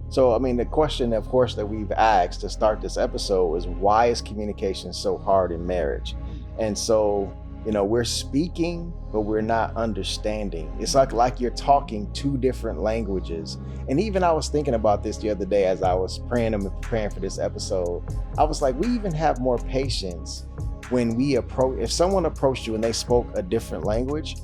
So, I mean, the question, of course, that we've asked to start this episode is why is communication so hard in marriage? And so, we're speaking, but we're not understanding. It's like you're talking two different languages. And even I was thinking about this the other day as I was praying and preparing for this episode. I was like, we even have more patience when if someone approached you and they spoke a different language.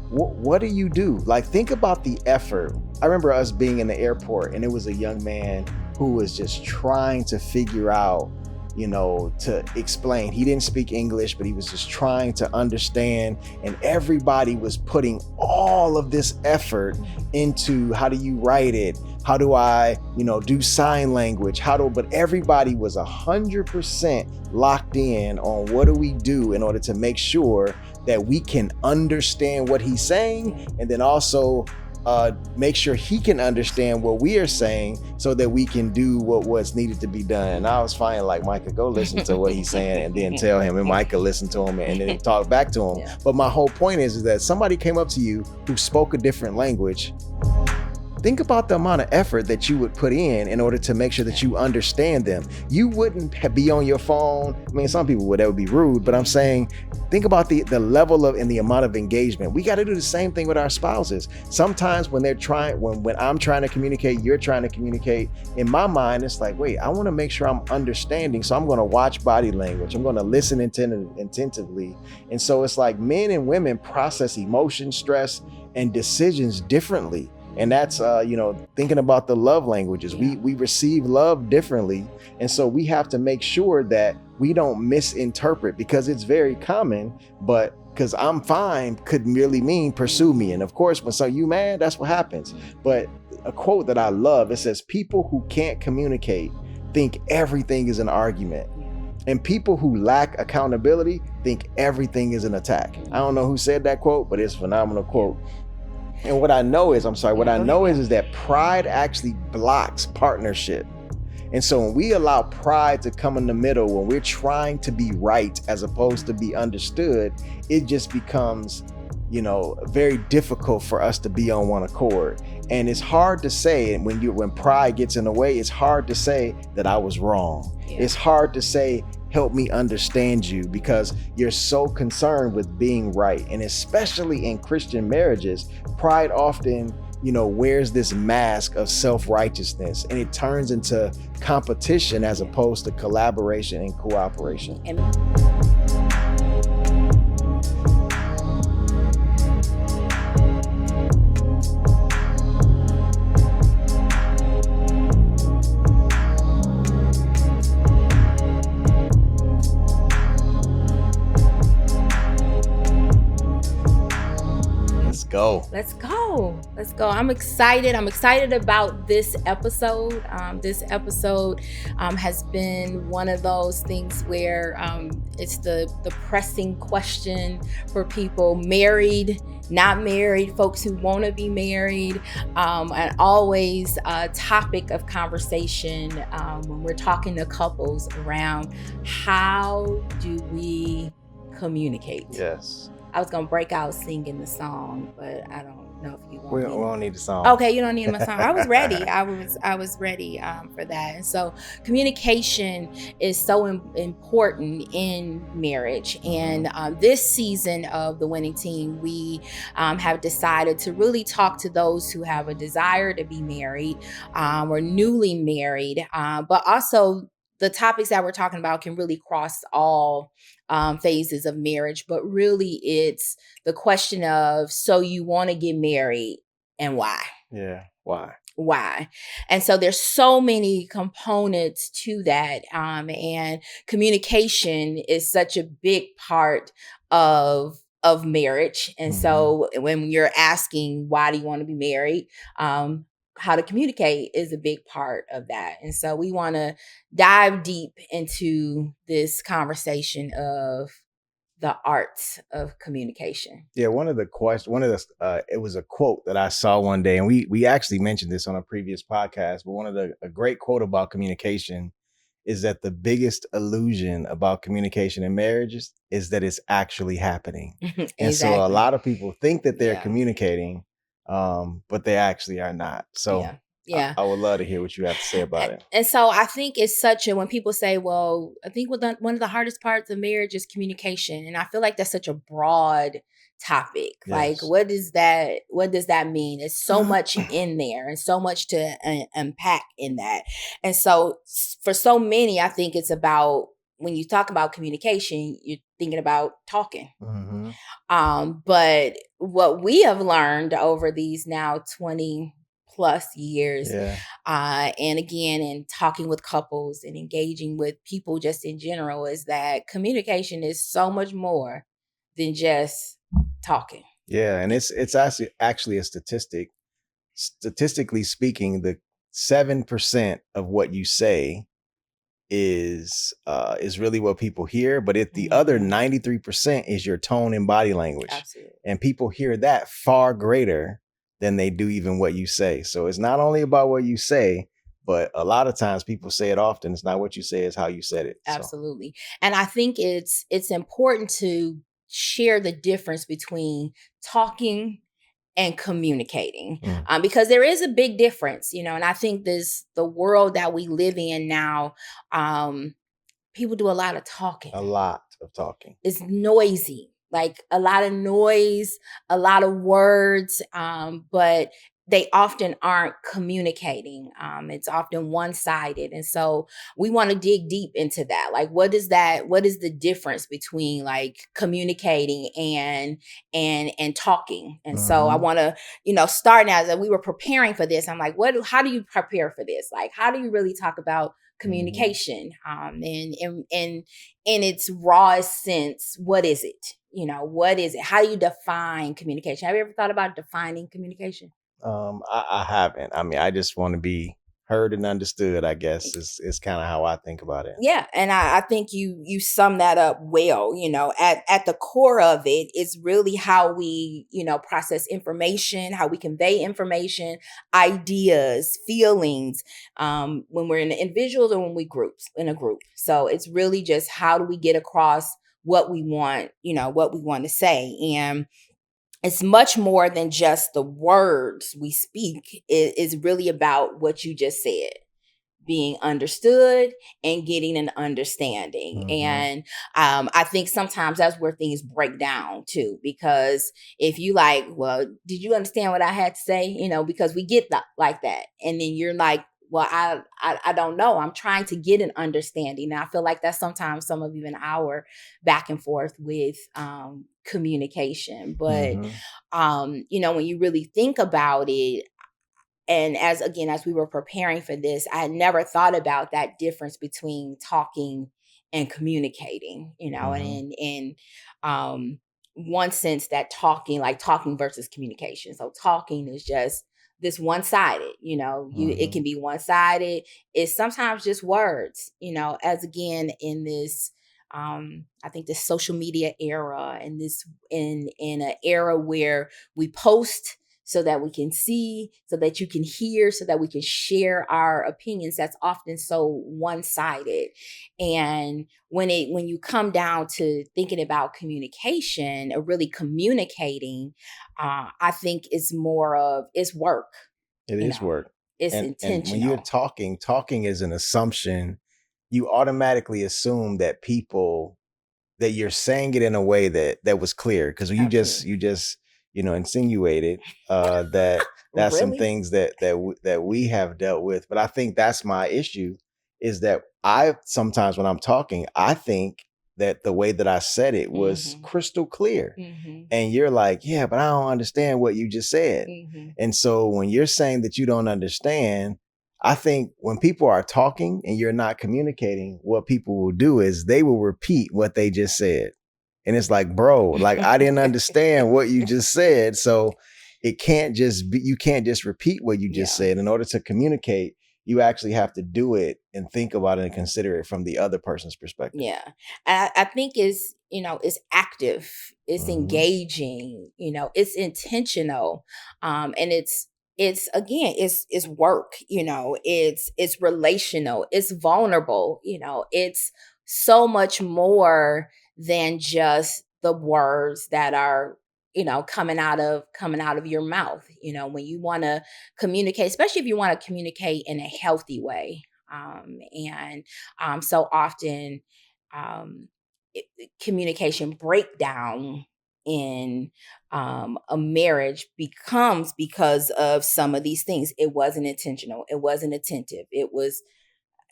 What do you do? Like, think about the effort. I remember us being in the airport and it was a young man who was just trying to figure out, to explain. He didn't speak English, but he was just trying to understand. And everybody was putting all of this effort into how do you write it? How do I, do sign language? But everybody was 100% locked in on what do we do in order to make sure that we can understand what he's saying, and then also make sure he can understand what we are saying so that we can do what's needed to be done. And I was finding like, Micah, go listen to what he's saying and then tell him, and Micah listen to him and then talk back to him. Yeah. But my whole point is that somebody came up to you who spoke a different language. Think about the amount of effort that you would put in order to make sure that you understand them. You wouldn't be on your phone. I mean, some people that would be rude, but I'm saying, think about the level of and the amount of engagement. We got to do the same thing with our spouses. Sometimes when when I'm trying to communicate, you're trying to communicate, in my mind, it's like, wait, I want to make sure I'm understanding. So I'm going to watch body language. I'm going to listen attentively. And so it's like men and women process emotion, stress, and decisions differently. And that's, thinking about the love languages. Yeah. We receive love differently. And so we have to make sure that we don't misinterpret, because it's very common, but because I'm fine could merely mean pursue me. And of course, when you mad, that's what happens. But a quote that I love, it says, people who can't communicate think everything is an argument. And people who lack accountability think everything is an attack. I don't know who said that quote, but it's a phenomenal quote. And what I know is that pride actually blocks partnership. And so when we allow pride to come in the middle, when we're trying to be right as opposed to be understood, it just becomes, very difficult for us to be on one accord. And it's hard to say, when pride gets in the way, it's hard to say that I was wrong. Yeah. It's hard to say, help me understand you, because you're so concerned with being right. And especially in Christian marriages, pride often, wears this mask of self-righteousness, and it turns into competition as opposed to collaboration and cooperation. Let's go. I'm excited about this episode. This episode has been one of those things where it's the pressing question for people, married, not married, folks who want to be married, and always a topic of conversation when we're talking to couples around how do we communicate. Yes. I was going to break out singing the song, but I don't know if you want we don't need the song. Okay, you don't need my song. I was ready. I was ready for that. And so communication is so important in marriage. And this season of The Winning Team, we have decided to really talk to those who have a desire to be married or newly married, but also the topics that we're talking about can really cross all phases of marriage, but really it's the question of, so you want to get married and why? Yeah, why? And so there's so many components to that. And communication is such a big part of marriage. And so when you're asking, why do you want to be married? How to communicate is a big part of that. And so we want to dive deep into this conversation of the art of communication. Yeah, it was a quote that I saw one day, and we actually mentioned this on a previous podcast, but a great quote about communication is that the biggest illusion about communication in marriages is that it's actually happening. Exactly. And so a lot of people think that they're communicating, but they actually are not. So Yeah. I would love to hear what you have to say about it. And so I think it's such a, when people say, well, I think one of the hardest parts of marriage is communication. And I feel like that's such a broad topic. Like, Yes. what does that mean? There's so much in there and so much to unpack in that. And so for so many, I think it's about, when you talk about communication, you're thinking about talking. Mm-hmm. But what we have learned over these now 20 plus years, Yeah. and again, in talking with couples and engaging with people just in general, is that communication is so much more than just talking. Yeah, and it's actually a statistic. Statistically speaking, the 7% of what you say is really what people hear, but the other 93% is your tone and body language. Absolutely. And people hear that far greater than they do even what you say. So it's not only about what you say, but a lot of times people say it often. It's not what you say, it's how you said it. So. Absolutely. And I think it's important to share the difference between talking and communicating, because there is a big difference, and I think the world that we live in now, people do a lot of talking. A lot of talking. It's noisy, like a lot of noise, a lot of words, but they often aren't communicating. It's often one-sided. And so we want to dig deep into that. Like, what is the difference between like communicating and talking? And so I want to, start now, as we were preparing for this, I'm like, how do you prepare for this? Like, how do you really talk about communication, and in its rawest sense? What is it? What is it? How do you define communication? Have you ever thought about defining communication? I haven't. I mean, I just want to be heard and understood, I guess, is kind of how I think about it. Yeah. And I think you sum that up well. At the core of it is really how we, process information, how we convey information, ideas, feelings, when we're in individuals or when we in a group. So it's really just, how do we get across what we want, what we want to say. And it's much more than just the words we speak. It is really about what you just said, being understood and getting an understanding. And I think sometimes that's where things break down too, because if you like, well, did you understand what I had to say? Because we get like that. And then you're like, well, I don't know. I'm trying to get an understanding. And I feel like that's sometimes some of even our back and forth with communication. But, when you really think about it, and as we were preparing for this, I had never thought about that difference between talking and communicating, and in one sense, that talking versus communication. So talking is just this one-sided, it can be one-sided. It's sometimes just words, as again, in this, I think the social media era, and this in an era where we post so that we can see, so that you can hear, so that we can share our opinions, that's often so one-sided. And when you come down to thinking about communication, or really communicating, I think it's work. It is work. It's intentional. And when you're talking is an assumption. You automatically assume that that you're saying it in a way that was clear, because you just insinuated that that's some things that we have dealt with. But I think that's my issue, is that I sometimes, when I'm talking, I think that the way that I said it was crystal clear. And you're like, yeah, but I don't understand what you just said. And so when you're saying that you don't understand, I think when people are talking and you're not communicating, what people will do is they will repeat what they just said. And it's like, bro, like, I didn't understand what you just said. So it can't just be, you can't just repeat what you just said. In order to communicate, you actually have to do it and think about it and consider it from the other person's perspective. Yeah. I think it's active, it's engaging, it's intentional. And it's again, it's work, it's relational, it's vulnerable, it's so much more than just the words that are coming out of your mouth, when you want to communicate, especially if you want to communicate in a healthy way. And so often, um, communication breakdown in a marriage becomes because of some of these things. It wasn't intentional. It wasn't attentive. It was,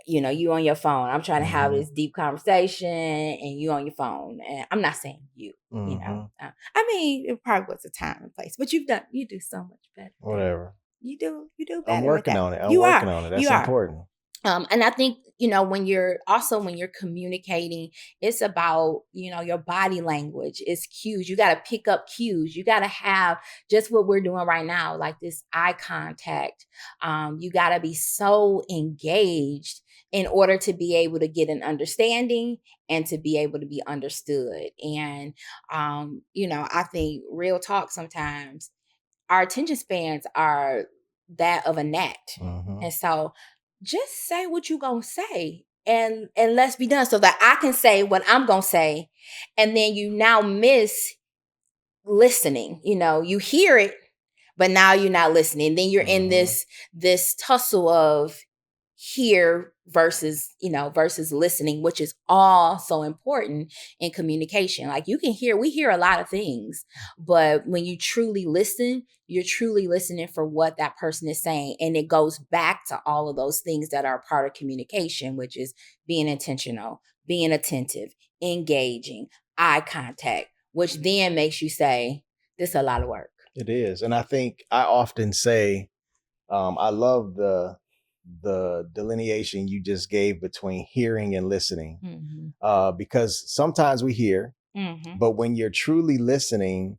you on your phone. I'm trying to have this deep conversation and you on your phone. And I'm not saying I mean, it probably was a time and place, but you do so much better. Whatever. You do better. I'm working on it. You working are. on it. That's You are. important. And I think, when you're communicating, it's about, your body language. It's cues. You got to pick up cues. You got to have just what we're doing right now, like this eye contact. You got to be so engaged in order to be able to get an understanding and to be able to be understood. And, I think real talk, sometimes our attention spans are that of a gnat. And so just say what you gonna say and let's be done, so that I can say what I'm gonna say. And then you now miss listening. You hear it, but now you're not listening. Then you're in this tussle of hear versus listening, which is all so important in communication. Like we hear a lot of things, but when you truly listen, you're truly listening for what that person is saying. And it goes back to all of those things that are part of communication, which is being intentional, being attentive, engaging, eye contact, which then makes you say, this is a lot of work. It is. And I think I often say, I love the delineation you just gave between hearing and listening, because sometimes we hear, but when you're truly listening,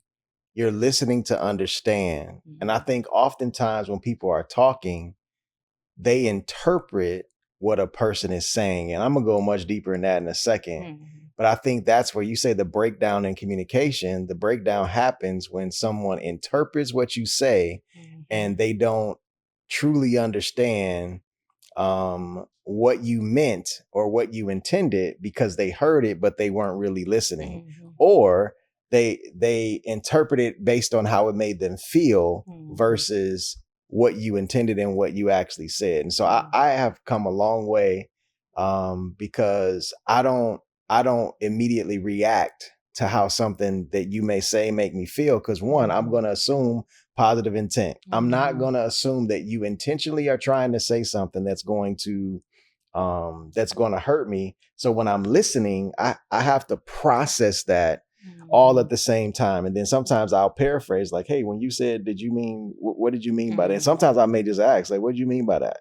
you're listening to understand. And I think oftentimes when people are talking, they interpret what a person is saying. And I'm going to go much deeper in that in a second. But I think that's where you say the breakdown in communication. The breakdown happens when someone interprets what you say and they don't truly understand what you meant or what you intended, because they heard it, but they weren't really listening. Or they interpret it based on how it made them feel versus what you intended and what you actually said. And so I have come a long way, because I don't immediately react to how something that you may say make me feel. Because one, I'm going to assume positive intent. I'm not going to assume that you intentionally are trying to say something that's going to hurt me. So when I'm listening, I have to process that all at the same time. And then sometimes I'll paraphrase, like, hey, when you said, did you mean, what did you mean by that? And sometimes I may just ask, like, what do you mean by that?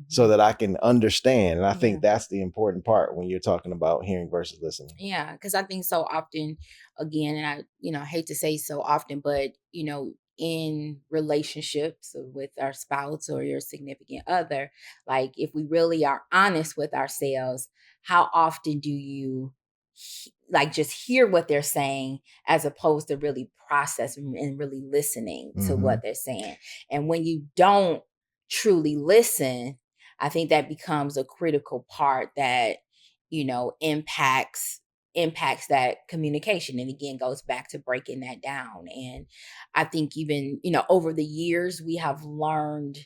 So that I can understand. And I think that's the important part when you're talking about hearing versus listening. Yeah, because I think so often, again, and I hate to say so often, but, in relationships with our spouse or your significant other, like if we really are honest with ourselves, how often do you like just hear what they're saying as opposed to really process and really listening to what they're saying? And when you don't truly listen, I think that becomes a critical part that, impacts that communication. And again, goes back to breaking that down. And I think even, over the years, we have learned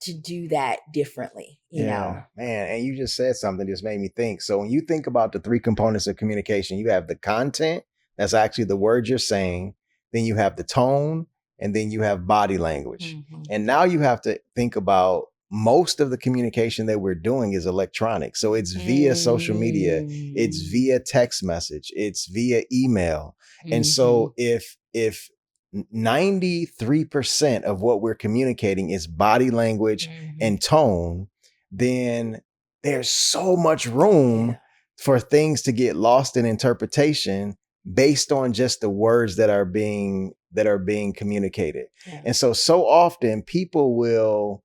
to do that differently, you know? Man. And you just said something that just made me think. So when you think about the three components of communication, you have the content, that's actually the words you're saying. Then you have the tone, and then you have body language. And now you have to think about most of the communication that we're doing is electronic. So it's via social media, it's via text message, it's via email. And so if 93% of what we're communicating is body language and tone, then there's so much room for things to get lost in interpretation based on just the words that are being communicated. And so often people will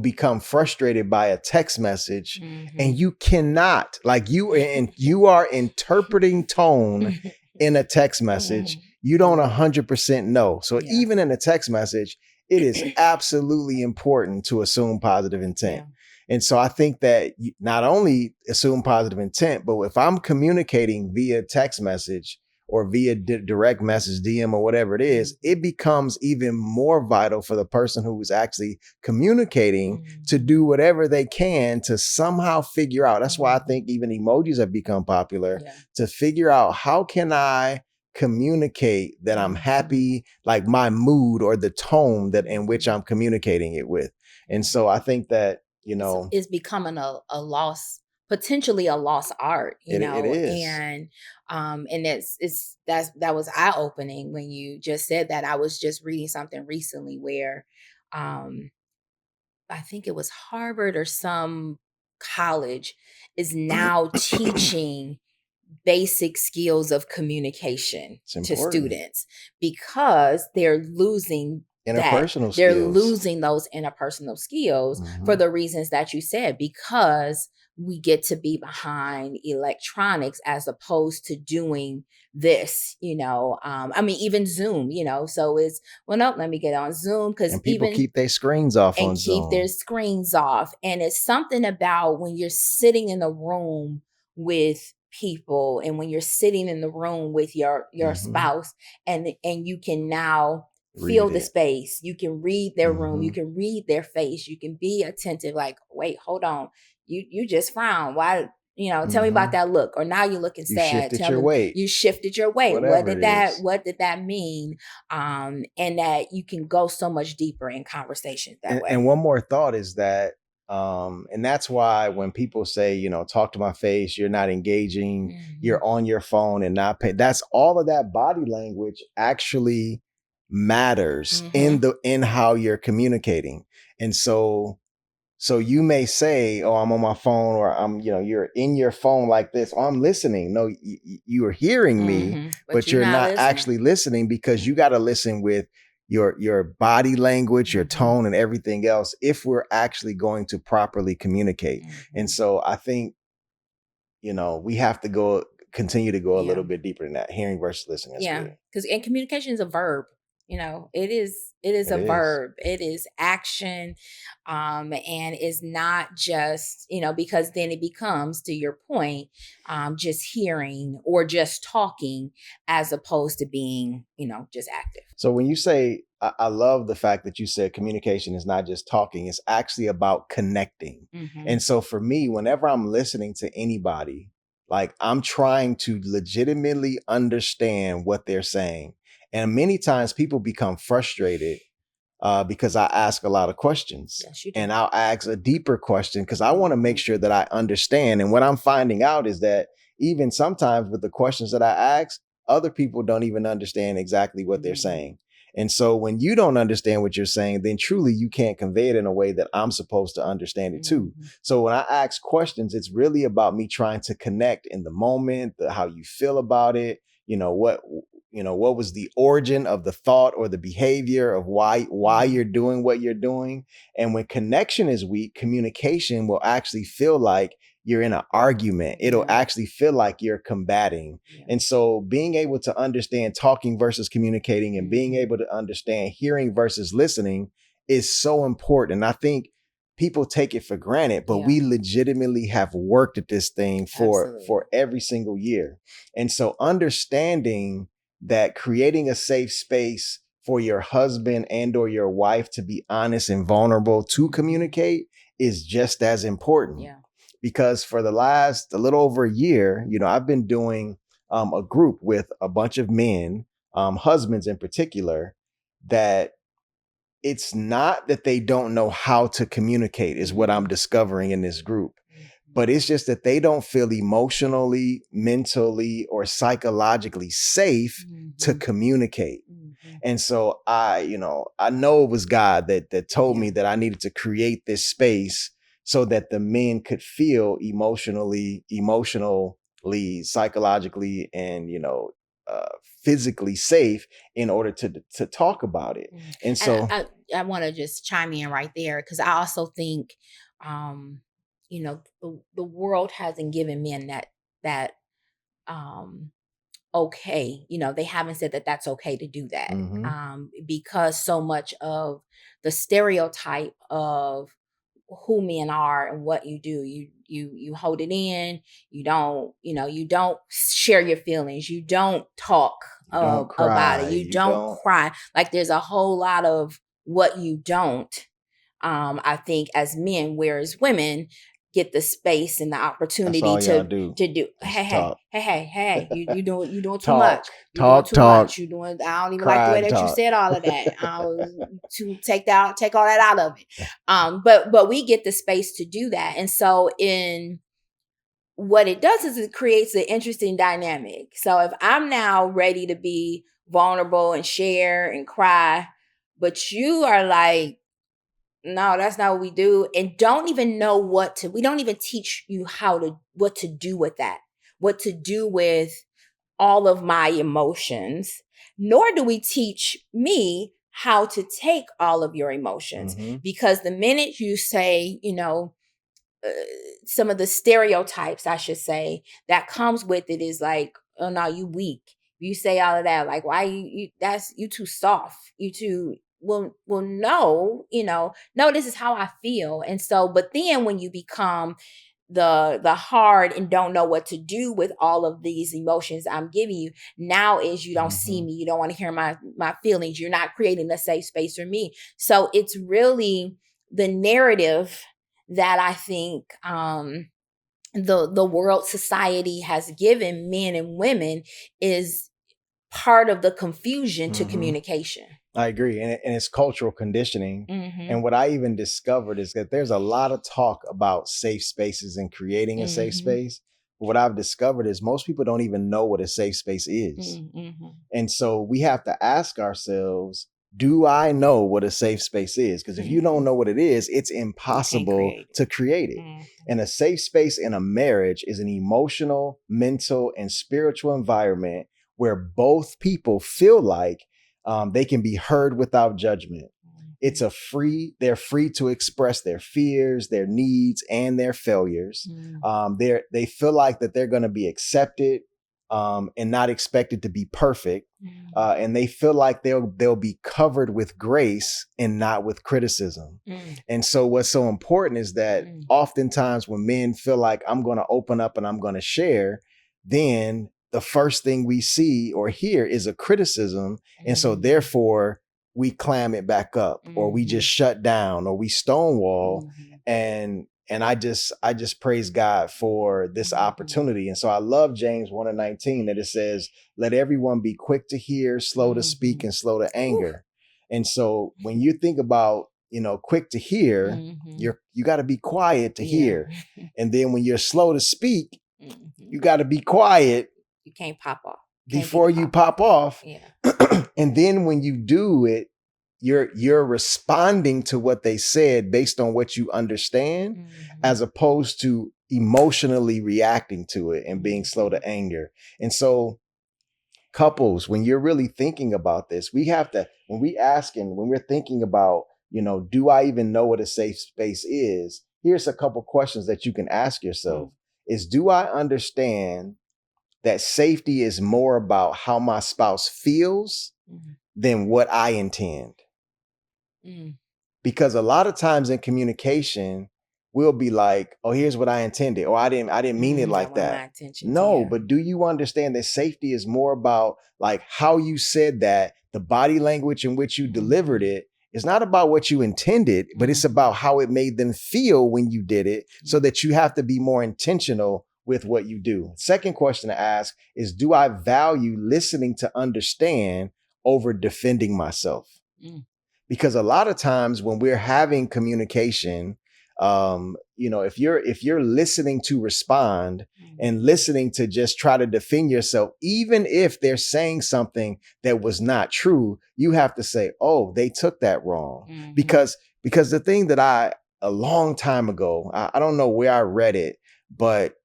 become frustrated by a text message, and you cannot, like, you are interpreting tone in a text message. You don't 100% know. So even in a text message, it is absolutely important to assume positive intent. And so I think that you not only assume positive intent, but if I'm communicating via text message or via direct message, DM, or whatever it is, it becomes even more vital for the person who is actually communicating to do whatever they can to somehow figure out. That's why I think even emojis have become popular, to figure out, how can I communicate that I'm happy, like my mood or the tone that in which I'm communicating it with. And so I think that, it's becoming a lost, potentially a lost art, it is. and that was eye opening when you just said that. I was just reading something recently where, I think it was Harvard or some college is now teaching basic skills of communication to students, because they're losing interpersonal skills. They're losing those interpersonal skills for the reasons that you said, because we get to be behind electronics as opposed to doing this, I mean, even Zoom, so it's, well, no, let me get on Zoom, because people keep their screens off on Zoom. Keep their screens off. And it's something about when you're sitting in a room with people, and when you're sitting in the room with your spouse, and you can now feel the space, you can read their room, you can read their face, you can be attentive, like, wait, hold on, you just frowned, why, tell me about that look, or now you're looking sad, you shifted your weight, what did that mean, and that you can go so much deeper in conversations that way. And one more thought is that and that's why when people say, talk to my face, you're not engaging, you're on your phone and not paying, that's all of that body language actually matters in how you're communicating. And so you may say, oh, I'm on my phone, or I'm, you're in your phone like this. Oh, I'm listening. No, you are hearing me, but you're not actually listening, because you got to listen with your body language, your tone, and everything else, if we're actually going to properly communicate. And so I think, we have to continue to go a little bit deeper than that. Hearing versus listening. Because communication is a verb. It is a verb. It is action, and is not just, because then it becomes, to your point, just hearing or just talking, as opposed to being, just active. So when you say, I love the fact that you said communication is not just talking, it's actually about connecting. And so for me, whenever I'm listening to anybody, like, I'm trying to legitimately understand what they're saying. And many times people become frustrated because I ask a lot of questions. Yes, you do. And I'll ask a deeper question because I want to make sure that I understand. And what I'm finding out is that even sometimes with the questions that I ask, other people don't even understand exactly what they're saying. And so when you don't understand what you're saying, then truly you can't convey it in a way that I'm supposed to understand it too. So when I ask questions, it's really about me trying to connect in the moment, how you feel about it, what was the origin of the thought or the behavior of why you're doing what you're doing. And when connection is weak, communication will actually feel like you're in an argument. It'll actually feel like you're combating. And so being able to understand talking versus communicating, and being able to understand hearing versus listening is so important. And I think people take it for granted, but we legitimately have worked at this thing for every single year. And so understanding that creating a safe space for your husband and or your wife to be honest and vulnerable to communicate is just as important. Because for the last a little over a year, I've been doing a group with a bunch of men, husbands in particular, that it's not that they don't know how to communicate is what I'm discovering in this group. But it's just that they don't feel emotionally, mentally, or psychologically safe to communicate. And so I know it was God that told me that I needed to create this space so that the men could feel emotionally, psychologically, and physically safe in order to talk about it. And so I want to just chime in right there, because I also think the world hasn't given men that okay, they haven't said that that's okay to do that, because so much of the stereotype of who men are and what you do, you hold it in. You don't share your feelings. You don't talk You don't about it. cry. You You don't don't. cry. Like there's a whole lot of what you don't. I think as men, whereas women get the space and the That's opportunity all y'all do. to do. Just Hey, talk. you doing too Talk, much. You doing talk, too talk. much. You doing. I don't even like Cry the way and that you talk. said all of that. To take all that out of it. But we get the space to do that, and so in what it does is it creates an interesting dynamic. So if I'm now ready to be vulnerable and share and cry, but you are like, no, that's not what we do, and don't even know we don't even teach you what to do with that, what to do with all of my emotions, nor do we teach me how to take all of your emotions. Mhm. Because the minute you say, some of the stereotypes, I should say, that comes with it is like, oh no, you weak. You say all of that, like, why you too soft. You too no, no, this is how I feel. And so, but then when you become the hard and don't know what to do with all of these emotions I'm giving you, now is you don't see me, you don't want to hear my feelings, you're not creating a safe space for me. So it's really the narrative that I think the world society has given men and women is part of the confusion to communication. I agree. And it's cultural conditioning. Mm-hmm. And what I even discovered is that there's a lot of talk about safe spaces and creating a safe space. But what I've discovered is most people don't even know what a safe space is. And so we have to ask ourselves, do I know what a safe space is? Because if you don't know what it is, it's impossible to create it. And a safe space in a marriage is an emotional, mental, and spiritual environment where both people feel like they can be heard without judgment. They're free to express their fears, their needs, and their failures. They feel like that they're going to be accepted and not expected to be perfect. And they feel like they'll be covered with grace and not with criticism. And so what's so important is that oftentimes when men feel like I'm going to open up and I'm going to share, then the first thing we see or hear is a criticism. And so therefore we clam it back up, or we just shut down, or we stonewall. And I just praise God for this opportunity. And so I love James 1:19 that it says, let everyone be quick to hear, slow to speak, and slow to anger. And so when you think about, quick to hear, you got to be quiet to hear. And then when you're slow to speak, you got to be quiet. You can't pop off. Before you pop off. And then when you do it, you're responding to what they said based on what you understand, as opposed to emotionally reacting to it and being slow to anger. And so couples, when you're really thinking about this, we have to, when we're thinking about, do I even know what a safe space is? Here's a couple questions that you can ask yourself is, do I understand that safety is more about how my spouse feels than what I intend? Because a lot of times in communication, we'll be like, oh, here's what I intended. Or I didn't mean it like that. No, but do you understand that safety is more about like how you said that, the body language in which you delivered it is not about what you intended, but it's about how it made them feel when you did it, so that you have to be more intentional with what you do. Second question to ask is, do I value listening to understand over defending myself? Because a lot of times when we're having communication, if you're listening to respond and listening to just try to defend yourself, even if they're saying something that was not true, you have to say, oh, they took that wrong. Because the thing that a long time ago, I don't know where I read it, but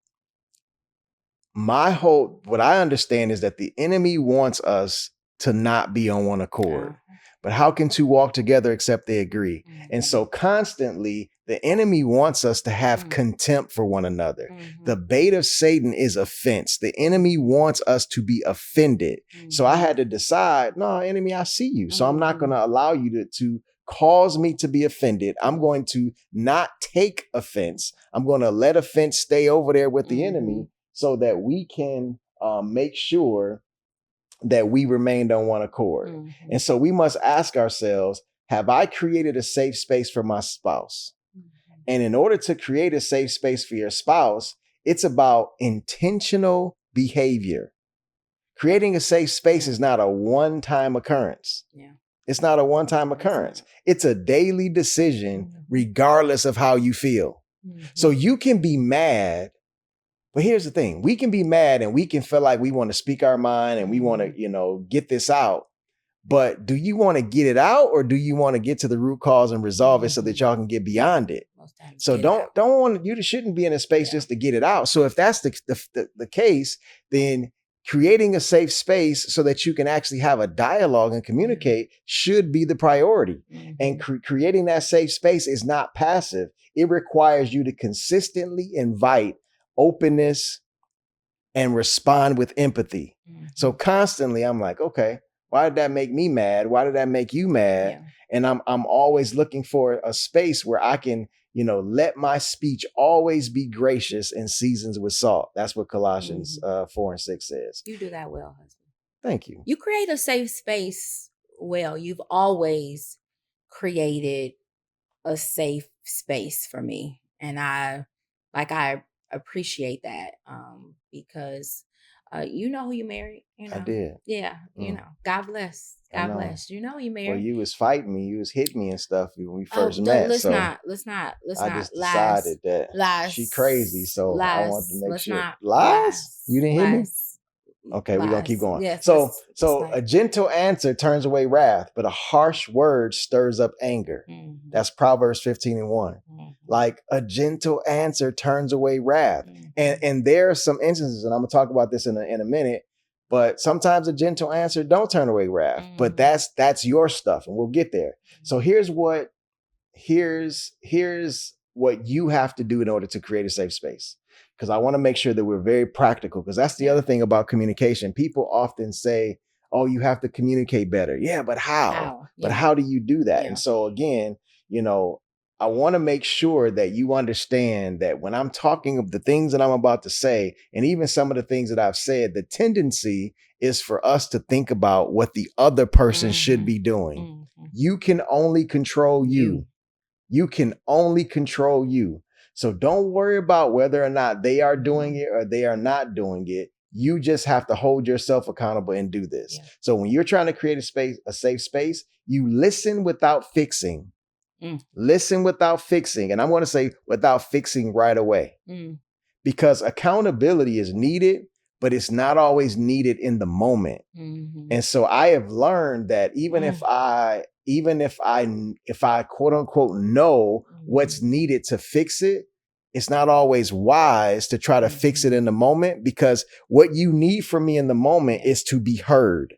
what I understand is that the enemy wants us to not be on one accord. But how can two walk together except they agree? And so constantly, the enemy wants us to have contempt for one another. The bait of Satan is offense. The enemy wants us to be offended. So I had to decide, no, enemy, I see you. So I'm not going to allow you to cause me to be offended, I'm going to not take offense. I'm going to let offense stay over there with the enemy so that we can make sure that we remained on one accord. And so we must ask ourselves, have I created a safe space for my spouse? And in order to create a safe space for your spouse, it's about intentional behavior. Creating a safe space is not a one-time occurrence. It's not a one-time occurrence. It's a daily decision, regardless of how you feel. So you can be mad, but here's the thing. We can be mad and we can feel like we want to speak our mind and we want to, get this out. But do you want to get it out, or do you want to get to the root cause and resolve it so that y'all can get beyond it? So you shouldn't be in a space just to get it out. So if that's the case, then creating a safe space so that you can actually have a dialogue and communicate should be the priority. And creating that safe space is not passive. It requires you to consistently invite openness and respond with empathy. So constantly I'm like, okay, why did that make me mad? Why did that make you mad? And I'm always looking for a space where I can, let my speech always be gracious and seasoned with salt. That's what Colossians 4:6 says. You do that well, husband. Thank you. You create a safe space well. You've always created a safe space for me. And I appreciate that because you know who you married. I did. Yeah. God bless. God bless. You know you married. Well, you was fighting me. You was hitting me and stuff when we first met. Let's not. I just decided that lies. She crazy. So lies. I wanted to make sure. Not, lies? You didn't hear me? Okay, lies. We're going to keep going. Yes, so a gentle answer turns away wrath, but a harsh word stirs up anger. That's Proverbs 15:1. Like a gentle answer turns away wrath. And there are some instances, and I'm going to talk about this in a minute, but sometimes a gentle answer don't turn away wrath, but that's your stuff, and we'll get there. So here's what you have to do in order to create a safe space. Because I want to make sure that we're very practical, because that's the other thing about communication. People often say, oh, you have to communicate better. Yeah, but how? But how do you do that? And so again, I want to make sure that you understand that when I'm talking of the things that I'm about to say, and even some of the things that I've said, the tendency is for us to think about what the other person should be doing. You can only control you. You can only control you. So don't worry about whether or not they are doing it or they are not doing it. You just have to hold yourself accountable and do this. So when you're trying to create a safe space, you listen without fixing. Listen without fixing. And I'm going to say without fixing right away. Because accountability is needed, but it's not always needed in the moment. And so I have learned that even if I quote unquote know what's needed to fix it, it's not always wise to try to fix it in the moment, because what you need from me in the moment is to be heard.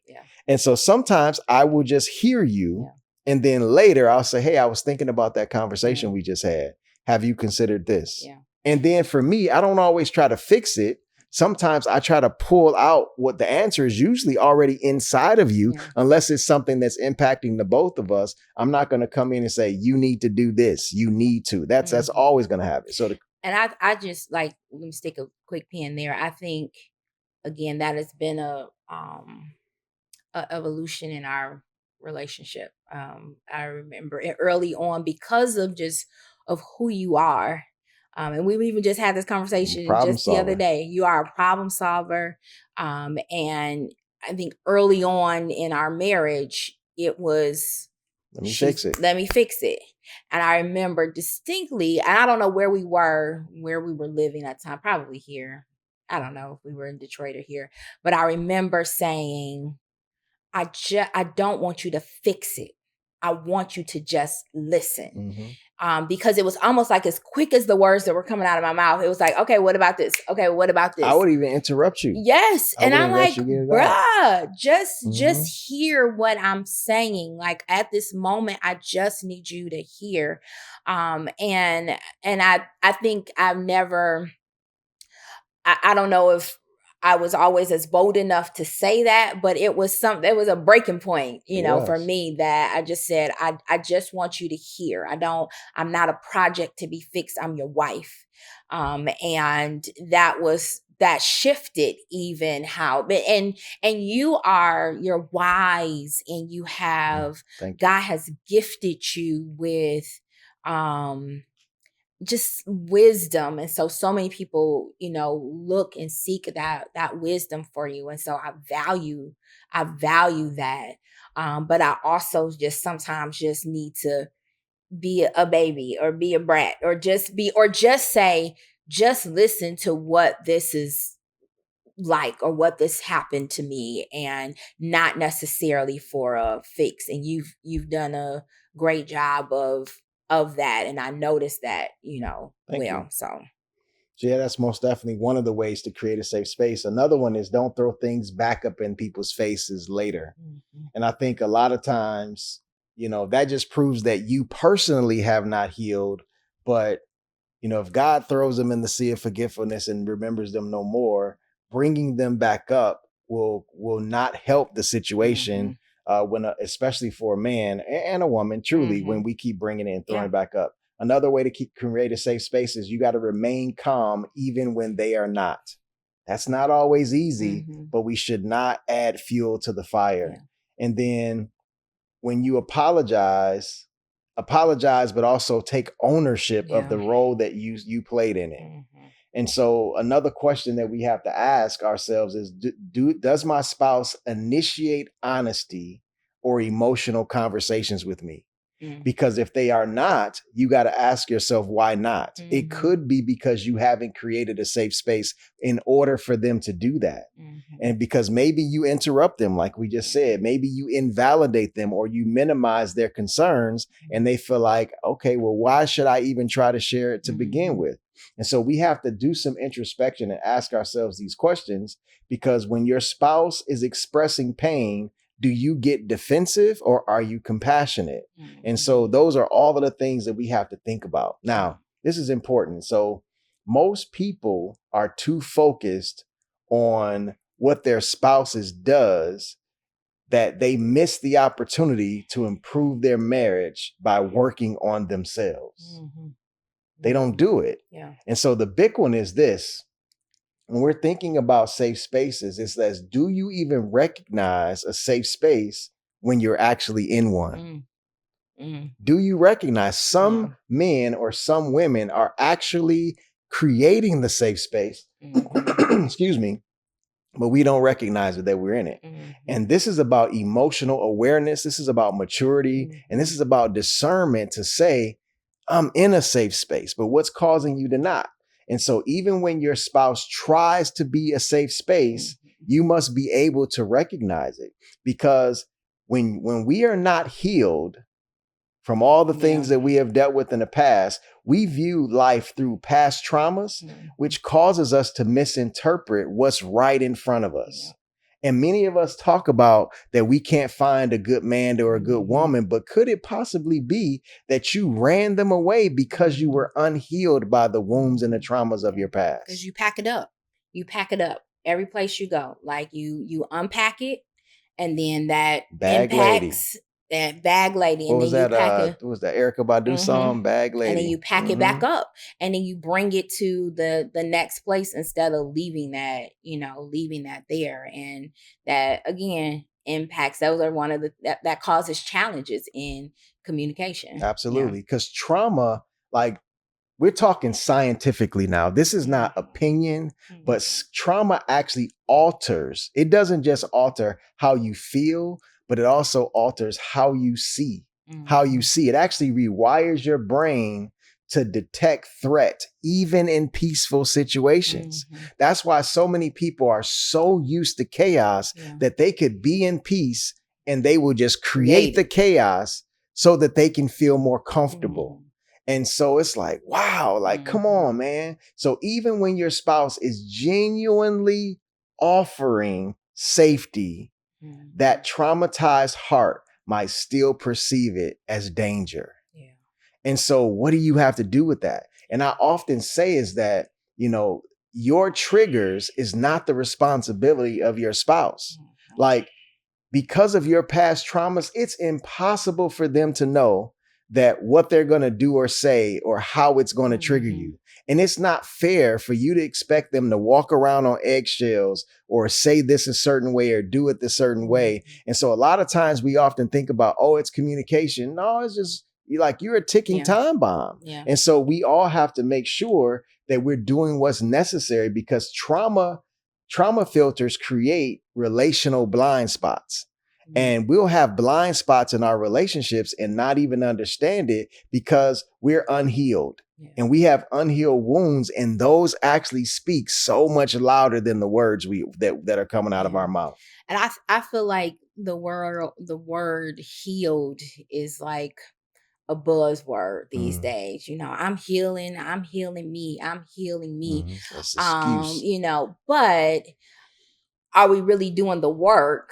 And so sometimes I will just hear you. And then later I'll say, hey, I was thinking about that conversation we just had. Have you considered this? And then for me, I don't always try to fix it. Sometimes I try to pull out what the answer is usually already inside of you, unless it's something that's impacting the both of us. I'm not going to come in and say, you need to do this. You need to. That's always going to happen. So and I just let me stick a quick pin there. I think, again, that has been a evolution in our relationship. I remember early on, because of who you are. And we even just had this conversation the other day. You are a problem solver. And I think early on in our marriage, it was, let me fix it. And I remember distinctly, and I don't know where we were living at the time, probably here. I don't know if we were in Detroit or here, but I remember saying, I don't want you to fix it. I want you to just listen. Because it was almost like as quick as the words that were coming out of my mouth, it was like, okay, what about this? Okay, what about this? I would even interrupt you. Yes. And I'm like, bruh, just hear what I'm saying. Like, at this moment, I just need you to hear. And I think I've never, I don't know if I was always as bold enough to say that, but it was a breaking point, It for was. me, that I just said, I just want you to hear. I'm not a project to be fixed. I'm your wife. And that shifted even how, and you're wise, and you have, Thank you. God has gifted you with, um, just wisdom. And so many people, look and seek that wisdom for you. And so I value that. But I also just sometimes just need to be a baby, or be a brat, or just say, just listen to what this is like, or what this happened to me, and not necessarily for a fix. And you've done a great job of that, and I noticed that, Thank you. so So yeah, that's most definitely one of the ways to create a safe space. Another one is don't throw things back up in people's faces later. Mhm. And I think a lot of times, that just proves that you personally have not healed. But, if God throws them in the sea of forgetfulness and remembers them no more, bringing them back up will not help the situation. Mhm. Especially for a man and a woman, truly, when Mhm. we keep bringing it and throwing Yeah. it back up. Another way to create a safe space is you got to remain calm even when they are not. That's not always easy, Mhm. but we should not add fuel to the fire. Yeah. And then when you apologize, but also take ownership of the Yeah. role that you played in it. Mhm. And so another question that we have to ask ourselves is, does my spouse initiate honesty or emotional conversations with me? Mhm. Because if they are not, you got to ask yourself, why not? It Mhm. could be because you haven't created a safe space in order for them to do that. Mhm. And because maybe you interrupt them, like we just said, maybe you invalidate them or you minimize their concerns, and they feel like, okay, well, why should I even try to share it to begin Mhm. with? And so we have to do some introspection and ask ourselves these questions, because when your spouse is expressing pain, do you get defensive or are you compassionate? And so those are all of the things that we have to think about. Now, this is important. So most people are too focused on what their spouses does that they miss the opportunity to improve their marriage by working on themselves. Mhm. They don't do it. Yeah. And so the big one is this: when we're thinking about safe spaces, it's that, do you even recognize a safe space when you're actually in one? Mm. Mm. Do you recognize some men or some women are actually creating the safe space? Mhm. Excuse me. But we don't recognize it, that we're in it. Mhm. And this is about emotional awareness. This is about maturity. And this is about discernment to say, I'm in a safe space, but what's causing you to not? And so even when your spouse tries to be a safe space, you must be able to recognize it. Because when we are not healed from all the things that we have dealt with in the past, we view life through past traumas, which causes us to misinterpret what's right in front of us. And many of us talk about that we can't find a good man or a good woman, but could it possibly be that you ran them away because you were unhealed by the wounds and the traumas of your past? Because you pack it up. You pack it up every place you go. Like you unpack it, and then that Bag lady. impacts that bag lady, What and was then you that? pack it. What was that Erica Badu song? Bag lady. And then you pack it back up, and then you bring it to the next place, instead of leaving that there. And that, again, impacts. Those are one of the that causes challenges in communication. Absolutely. Because trauma, like, we're talking scientifically now. This is not opinion, but trauma actually alters. It doesn't just alter how you feel, but it also alters how you see. How you see. It actually rewires your brain to detect threat, even in peaceful situations. That's why so many people are so used to chaos that they could be in peace and they will just create the chaos so that they can feel more comfortable. And so it's like, wow, like, come on, man. So even when your spouse is genuinely offering safety, that traumatized heart might still perceive it as danger. And so what do you have to do with that? And I often say is that, your triggers is not the responsibility of your spouse. Like, because of your past traumas, it's impossible for them to know that what they're going to do or say or how it's going to trigger you. And it's not fair for you to expect them to walk around on eggshells or say this a certain way or do it the certain way. And so a lot of times we often think about, oh, it's communication. No, it's just you're a ticking time bomb. Yeah. And so we all have to make sure that we're doing what's necessary, because trauma filters create relational blind spots. And we'll have blind spots in our relationships and not even understand it because we're unhealed. And we have unhealed wounds, and those actually speak so much louder than the words that are coming out of our mouth. And I feel like the word healed is like a buzzword these days. I'm healing me, I'm healing me. That's an excuse. But are we really doing the work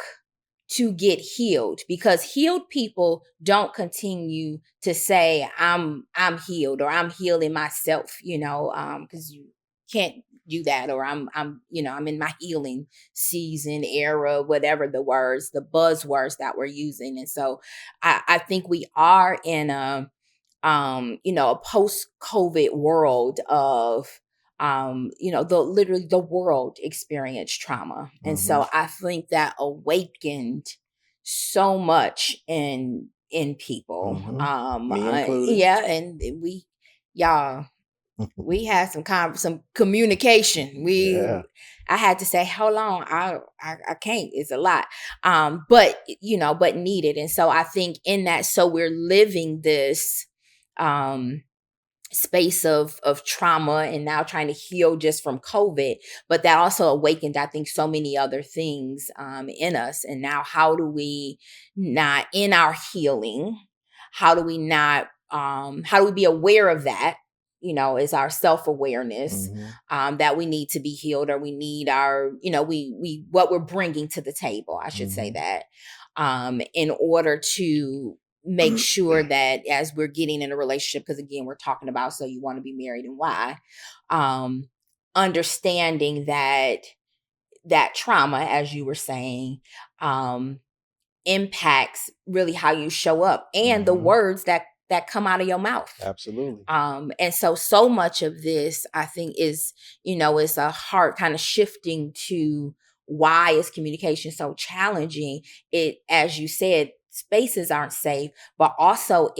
to get healed? Because healed people don't continue to say I'm healed or I'm healing myself, because you can't do that, or I'm in my healing season, era, whatever the buzzwords that we're using. And so I think we are in a post-COVID world of the world experienced trauma. And so I think that awakened so much in people. Me included. And we had some communication. I had to say, hold on, I can't, it's a lot. But needed. And so I think in that, so we're living this space of trauma and now trying to heal just from COVID, but that also awakened, I think, so many other things in us. And now how do we not, in our healing, how do we be aware of that? Is our self-awareness that we need to be healed, or we need our, we what we're bringing to the table, I should say that, in order to make sure that as we're getting in a relationship, because again, we're talking about, so you want to be married and why, understanding that trauma, as you were saying, impacts really how you show up and the words that come out of your mouth. Absolutely. And so much of this, I think, is, it's a heart kind of shifting to why is communication so challenging. It, as you said, spaces aren't safe, but also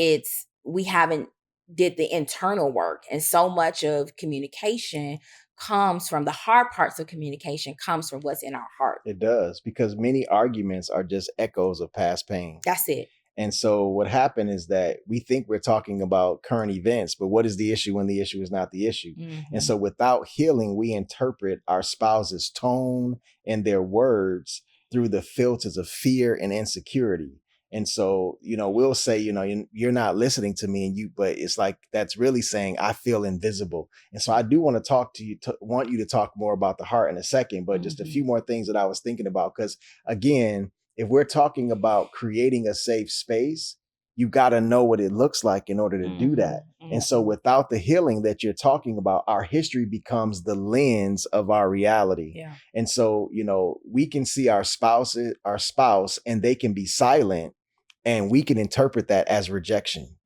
we haven't did the internal work. And so much of communication comes from the hard parts of communication comes from what's in our heart. It does, because many arguments are just echoes of past pain. That's it. And so what happened is that we think we're talking about current events, but what is the issue when the issue is not the issue? And so without healing, we interpret our spouse's tone and their words through the filters of fear and insecurity. And so, we'll say, you're not listening to me, but it's like, that's really saying I feel invisible. And so I do want to talk to you, want you to talk more about the heart in a second, but just a few more things that I was thinking about. Because again, if we're talking about creating a safe space, you got to know what it looks like in order to do that. And so without the healing that you're talking about, our history becomes the lens of our reality. Yeah. And so, we can see our spouse, and they can be silent, and we can interpret that as rejection.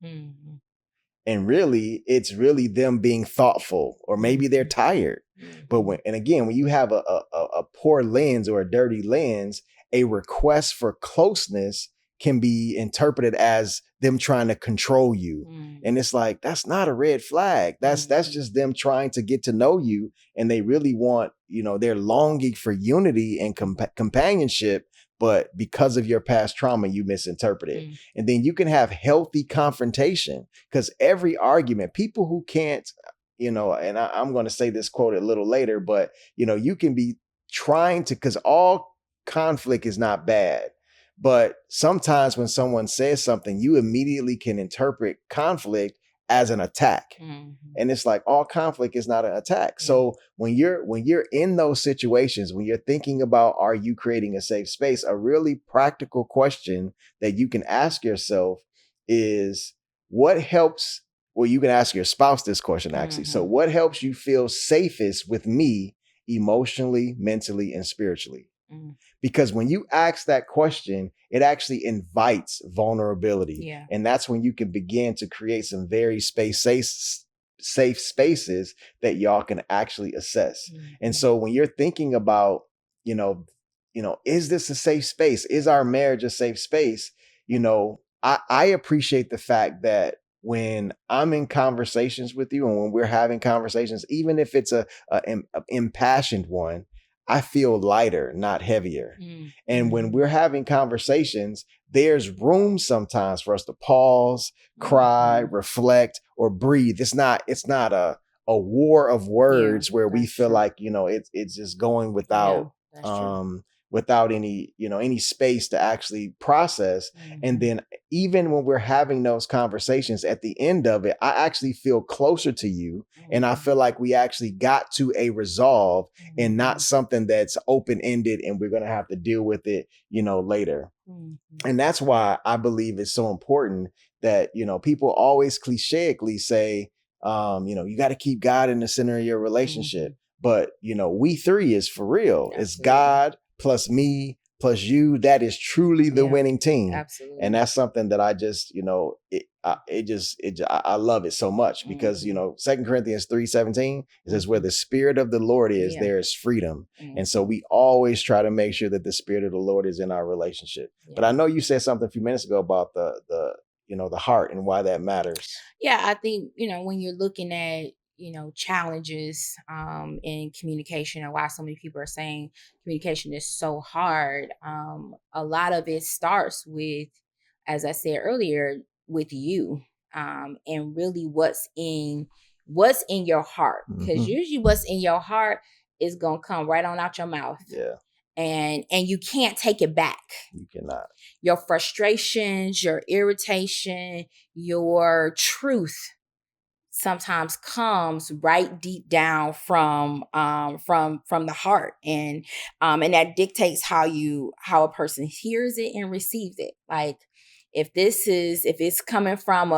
And really, it's really them being thoughtful, or maybe they're tired. But when you have a poor lens or a dirty lens, a request for closeness can be interpreted as them trying to control you. And it's like, that's not a red flag. That's just them trying to get to know you. And they really want, they're longing for unity and companionship. But because of your past trauma, you misinterpret it. And then you can have healthy confrontation, because every argument, people who can't, and I'm going to say this quote a little later, but, you can be trying to, because all conflict is not bad. But sometimes when someone says something, you immediately can interpret conflict as an attack. And it's like, all conflict is not an attack. So when you're in those situations, when you're thinking about, are you creating a safe space, a really practical question that you can ask yourself is, what helps well, you can ask your spouse this question actually. So, what helps you feel safest with me emotionally, mentally, and spiritually? Because when you ask that question, it actually invites vulnerability. Yeah. And that's when you can begin to create some very safe spaces that y'all can actually assess. And so when you're thinking about, is this a safe space? Is our marriage a safe space? I appreciate the fact that when I'm in conversations with you and when we're having conversations, even if it's a impassioned one, I feel lighter, not heavier. And when we're having conversations, there's room sometimes for us to pause, cry, reflect, or breathe. It's not a war of words where we feel like, it's just going without without any space to actually process. And then even when we're having those conversations, at the end of it, I actually feel closer to you. And I feel like we actually got to a resolve and not something that's open-ended and we're going to have to deal with it, later. And that's why I believe it's so important that, people always clicheically say, you got to keep God in the center of your relationship. But, we three is for real. Absolutely. It's God plus me plus you. That is truly the winning team. Absolutely. And that's something that I just, I love it so much because, 2 Corinthians 3:17, it says where the Spirit of the Lord is, there is freedom. And so we always try to make sure that the Spirit of the Lord is in our relationship. But I know you said something a few minutes ago about the heart and why that matters. Yeah, I think, when you're looking at, challenges in communication and why so many people are saying communication is so hard. A lot of it starts with, as I said earlier, with you, and really what's in your heart. Because usually what's in your heart is gonna come right on out your mouth. Yeah. And you can't take it back. You cannot. Your frustrations, your irritation, your truth sometimes comes right deep down from the heart, and that dictates how a person hears it and receives it. Like if it's coming from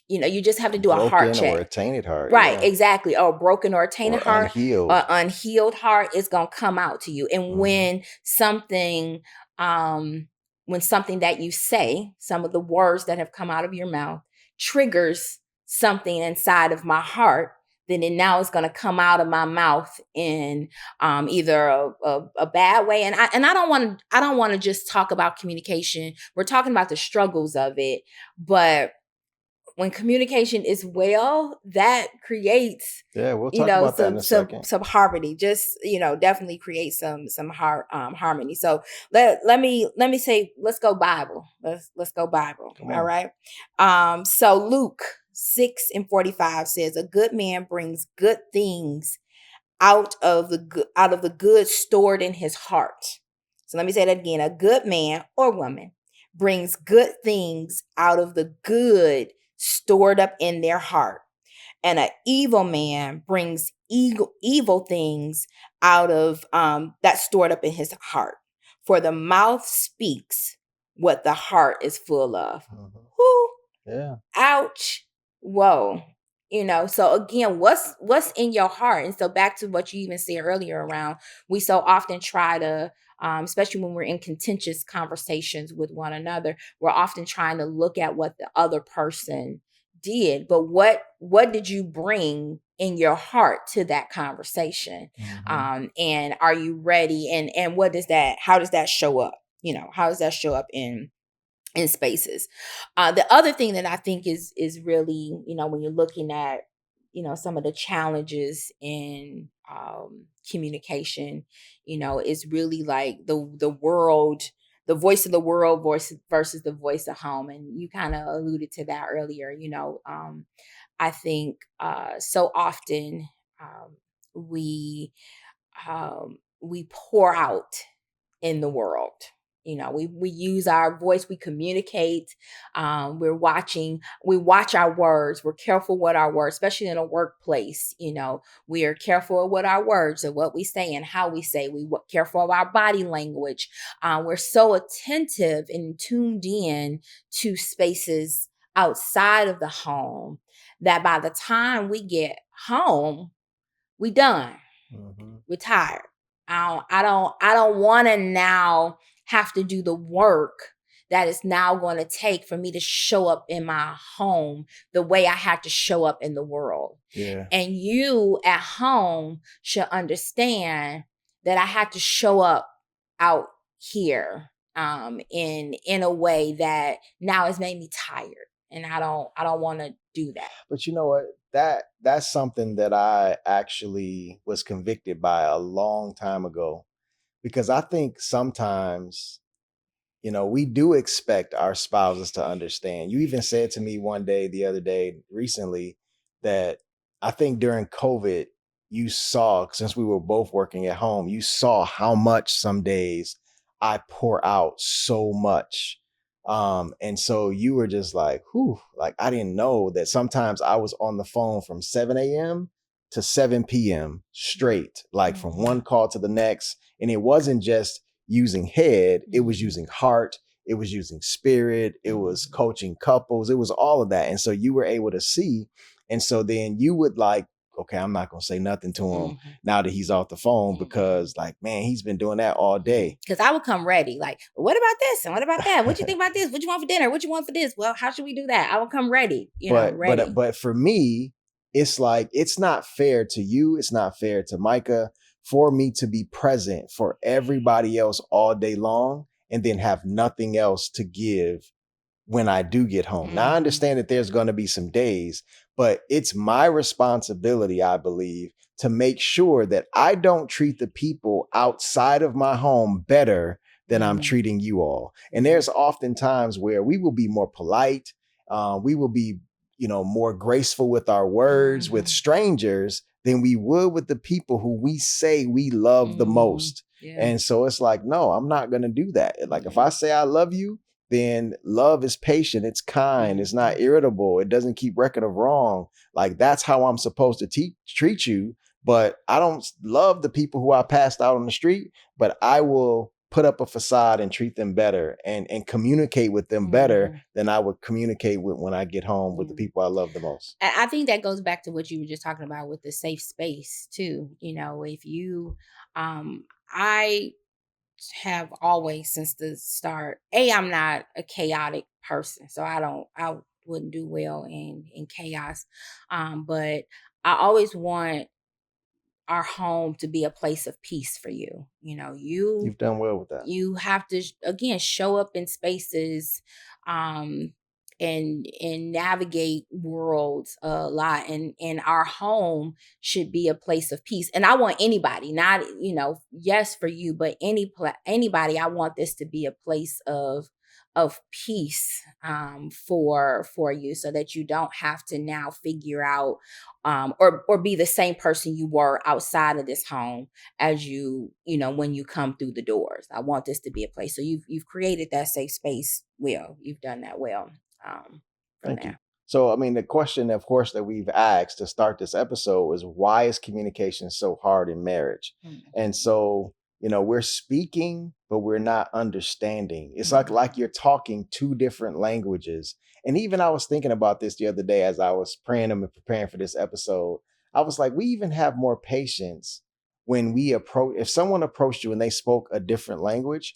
you just have to do a heart check. Or a tainted heart. Right, exactly. Or broken or a tainted heart. Unhealed. Or unhealed heart is gonna come out to you. And when something that you say, some of the words that have come out of your mouth triggers something inside of my heart, then it now is going to come out of my mouth in either a bad way. And I don't want to just talk about communication. We're talking about the struggles of it, but when communication is well, that creates we'll talk about that in a second. Some harmony. Just definitely create some harmony. So let me say, let's go Bible. Let's go Bible. All right. So Luke 6:45 says, "A good man brings good things out of the good stored in his heart." So let me say that again: a good man or woman brings good things out of the good stored up in their heart, and an evil man brings evil things out of that stored up in his heart. For the mouth speaks what the heart is full of. Whoo! Yeah. Ouch! Whoa! So again, what's in your heart? And so back to what you even said earlier around, we so often try to, especially when we're in contentious conversations with one another, we're often trying to look at what the other person did, but what did you bring in your heart to that conversation? And are you ready? And how does that show up? How does that show up in spaces? The other thing that I think is really, when you're looking at, some of the challenges in communication, is really like the world, the voice of the world versus the voice of home. And you kind of alluded to that earlier. I think so often we pour out in the world. We use our voice, we communicate, we watch our words, we're careful with our words, especially in a workplace. We are careful with our words and what we say and how we say. Careful of our body language. We're so attentive and tuned in to spaces outside of the home that by the time we get home, we done. Mhm. We're tired. I don't want to now have to do the work that is now going to take for me to show up in my home the way I had to show up in the world. Yeah. And you at home should understand that I had to show up out here in a way that now has made me tired. And I don't want to do that. But you know what? That's something that I actually was convicted by a long time ago, because I think sometimes, we do expect our spouses to understand. You even said to me one day, the other day, recently, that I think during COVID, you saw, since we were both working at home, you saw how much some days I pour out so much. And so you were just like, whew, like I didn't know that sometimes I was on the phone from 7 a.m. to 7 p.m. straight, like from one call to the next. And it wasn't just using head, it was using heart, it was using spirit, it was coaching couples, it was all of that. And so you were able to see. And so then you would like, okay, I'm not going to say nothing to him now that he's off the phone, because like, man, he's been doing that all day. Because I would come ready. Like, what about this? And what about that? What you think about this? What you want for dinner? What you want for this? Well, how should we do that? I would come ready, ready. But for me, it's like, it's not fair to you. It's not fair to Micah for me to be present for everybody else all day long and then have nothing else to give when I do get home. Now, I understand that there's going to be some days, but it's my responsibility, I believe, to make sure that I don't treat the people outside of my home better than I'm treating you all. And there's often times where we will be more polite. We will be, more graceful with our words with strangers than we would with the people who we say we love the most. Yeah. And so it's like, no, I'm not going to do that. Like if I say I love you, then love is patient, it's kind, it's not irritable, it doesn't keep record of wrong. Like that's how I'm supposed to treat you. But I don't love the people who I passed out on the street, but I will put up a facade and treat them better and communicate with them better than I would communicate with when I get home with the people I love the most. I think that goes back to what you were just talking about with the safe space too. If you, I have always since the start, I'm not a chaotic person, so I wouldn't do well in chaos. But I always want our home to be a place of peace for you. You've done well with that. You have to again show up in spaces and navigate worlds a lot, and our home should be a place of peace. And I want anybody, not yes for you, but anybody, I want this to be a place of peace for you, so that you don't have to now figure out or be the same person you were outside of this home as when you come through the doors. I want this to be a place. So you've created that safe space well. You've done that well. Thank you. So, I mean, the question, of course, that we've asked to start this episode is, why is communication so hard in marriage? And so, we're speaking, but we're not understanding. It's like you're talking two different languages. And even I was thinking about this the other day as I was praying and preparing for this episode. I was like, we even have more patience when if someone approached you and they spoke a different language.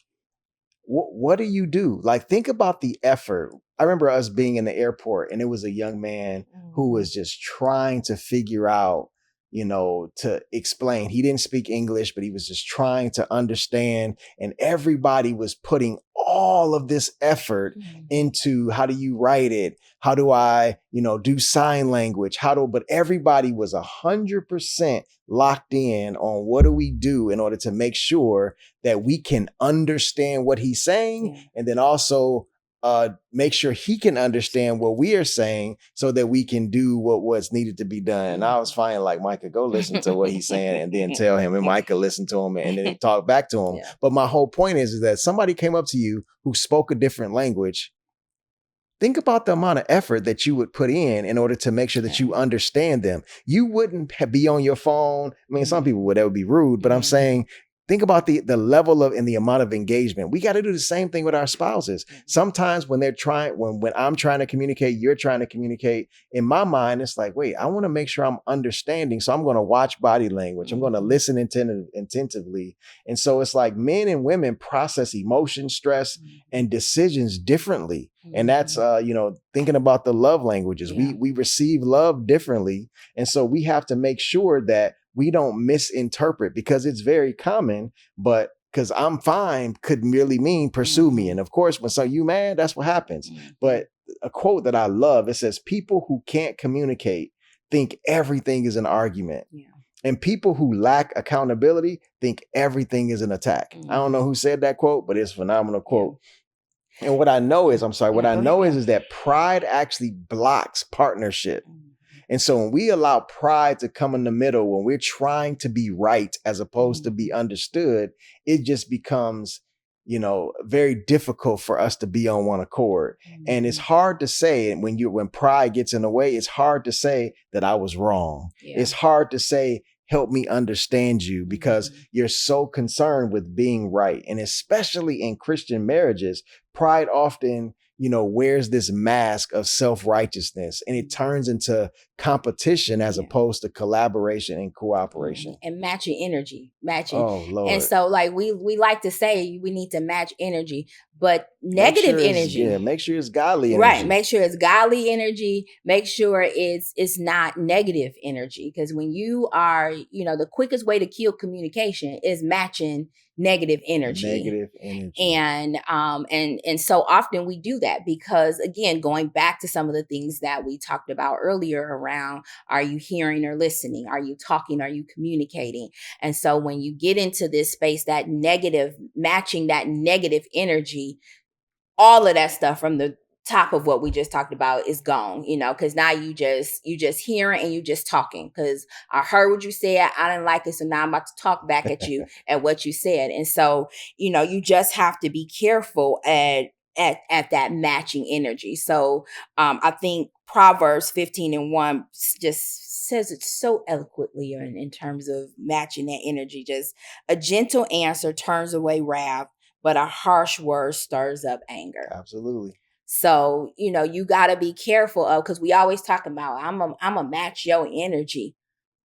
What do you do? Like, think about the effort. I remember us being in the airport and it was a young man who was just trying to figure out, to explain. He didn't speak English, but he was just trying to understand. And everybody was putting all of this effort into, how do you write it? How do I, do sign language? But everybody was 100% locked in on what do we do in order to make sure that we can understand what he's saying, and then also make sure he can understand what we are saying so that we can do what's needed to be done. And I was finding like, Micah, go listen to what he's saying and then tell him, and Micah listen to him and then talk back to him. Yeah. But my whole point is that somebody came up to you who spoke a different language. Think about the amount of effort that you would put in order to make sure that you understand them. You wouldn't be on your phone. I mean, some people would, that would be rude, but I'm saying think about the level of and the amount of engagement. We got to do the same thing with our spouses. Sometimes when when I'm trying to communicate, you're trying to communicate, in my mind, it's like, wait, I want to make sure I'm understanding. So I'm going to watch body language. I'm going to listen attentively. And so it's like men and women process emotion, stress, and decisions differently. And that's thinking about the love languages. We receive love differently. And so we have to make sure that we don't misinterpret, because it's very common, but because I'm fine could merely mean pursue me. And of course, when you mad, that's what happens. But a quote that I love, it says, people who can't communicate think everything is an argument. And people who lack accountability think everything is an attack. I don't know who said that quote, but it's a phenomenal quote. And what I know is, is that pride actually blocks partnership. And so when we allow pride to come in the middle, when we're trying to be right as opposed to be understood, it just becomes, very difficult for us to be on one accord. And it's hard to say, and when pride gets in the way, it's hard to say that I was wrong. It's hard to say, help me understand you, because you're so concerned with being right. And especially in Christian marriages, pride often, wears this mask of self-righteousness, and it turns into competition as opposed to collaboration and cooperation. And matching energy, Oh, Lord. And so like we like to say we need to match energy, but negative energy. Make sure it's godly energy. Right. Make sure it's godly energy. Make sure it's not negative energy. Because when you are, the quickest way to kill communication is matching negative energy. And so often we do that because, again, going back to some of the things that we talked about earlier around, are you hearing or listening? Are you talking? Are you communicating? And so when you get into this space, that negative, matching that negative energy, all of that stuff from the top of what we just talked about is gone, because now you just hearing and you just talking, because I heard what you said, I didn't like it, so now I'm about to talk back at you at what you said. And so, you just have to be careful at that matching energy. So I think Proverbs 15:1 just says it so eloquently in terms of matching that energy. Just a gentle answer turns away wrath, but a harsh word stirs up anger. Absolutely. So, you got to be careful of, because we always talk about, I'm a match your energy.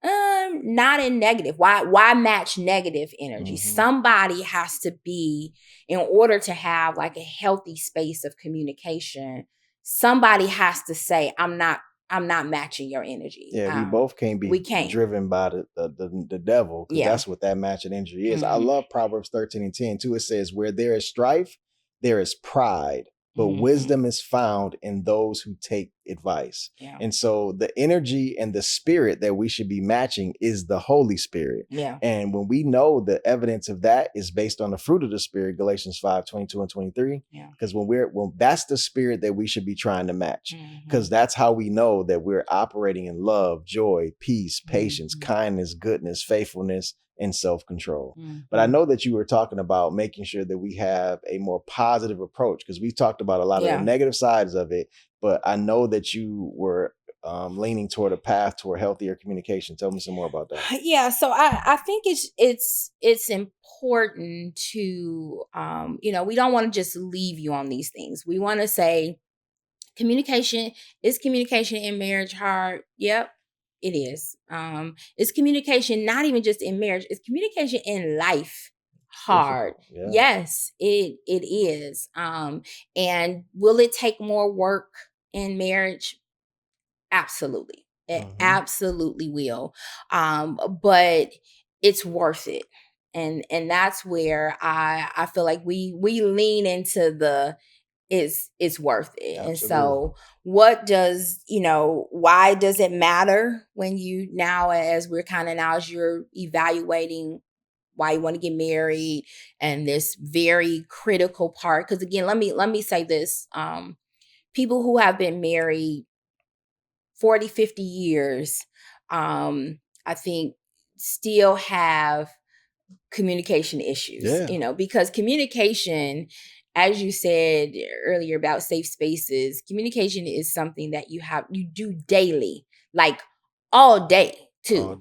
Not in negative. Why match negative energy? Somebody has to be, in order to have like a healthy space of communication, somebody has to say, I'm not matching your energy. Yeah, we both can't be driven by the devil, because that's what that matching energy is. I love Proverbs 13:10 too. It says, where there is strife, there is pride, but wisdom is found in those who take advice. And so the energy and the spirit that we should be matching is the Holy Spirit. And when we know the evidence of that is based on the fruit of the Spirit, Galatians 5:22 and 23, because when that's the spirit that we should be trying to match, because that's how we know that we're operating in love, joy, peace, patience, kindness, goodness, faithfulness, and self-control. But I know that you were talking about making sure that we have a more positive approach, because we talked about a lot of the negative sides of it, but I know that you were leaning toward a path toward healthier communication. Tell me some more about that. Yeah, so I think it's important to we don't want to just leave you on these things. We want to say, communication in marriage hard? Yep. It is. It's communication, not even just in marriage. It's communication in life hard. Yes, it is. And will it take more work in marriage? Absolutely. It absolutely will. But it's worth it. And that's where I feel like we lean into the it's worth it. Absolutely. And so why does it matter when you now, as you're evaluating why you want to get married, and this very critical part, because again, let me say this, people who have been married 40, 50 years, I think still have communication issues, because communication, as you said earlier about safe spaces, communication is something that you do daily, like all day too.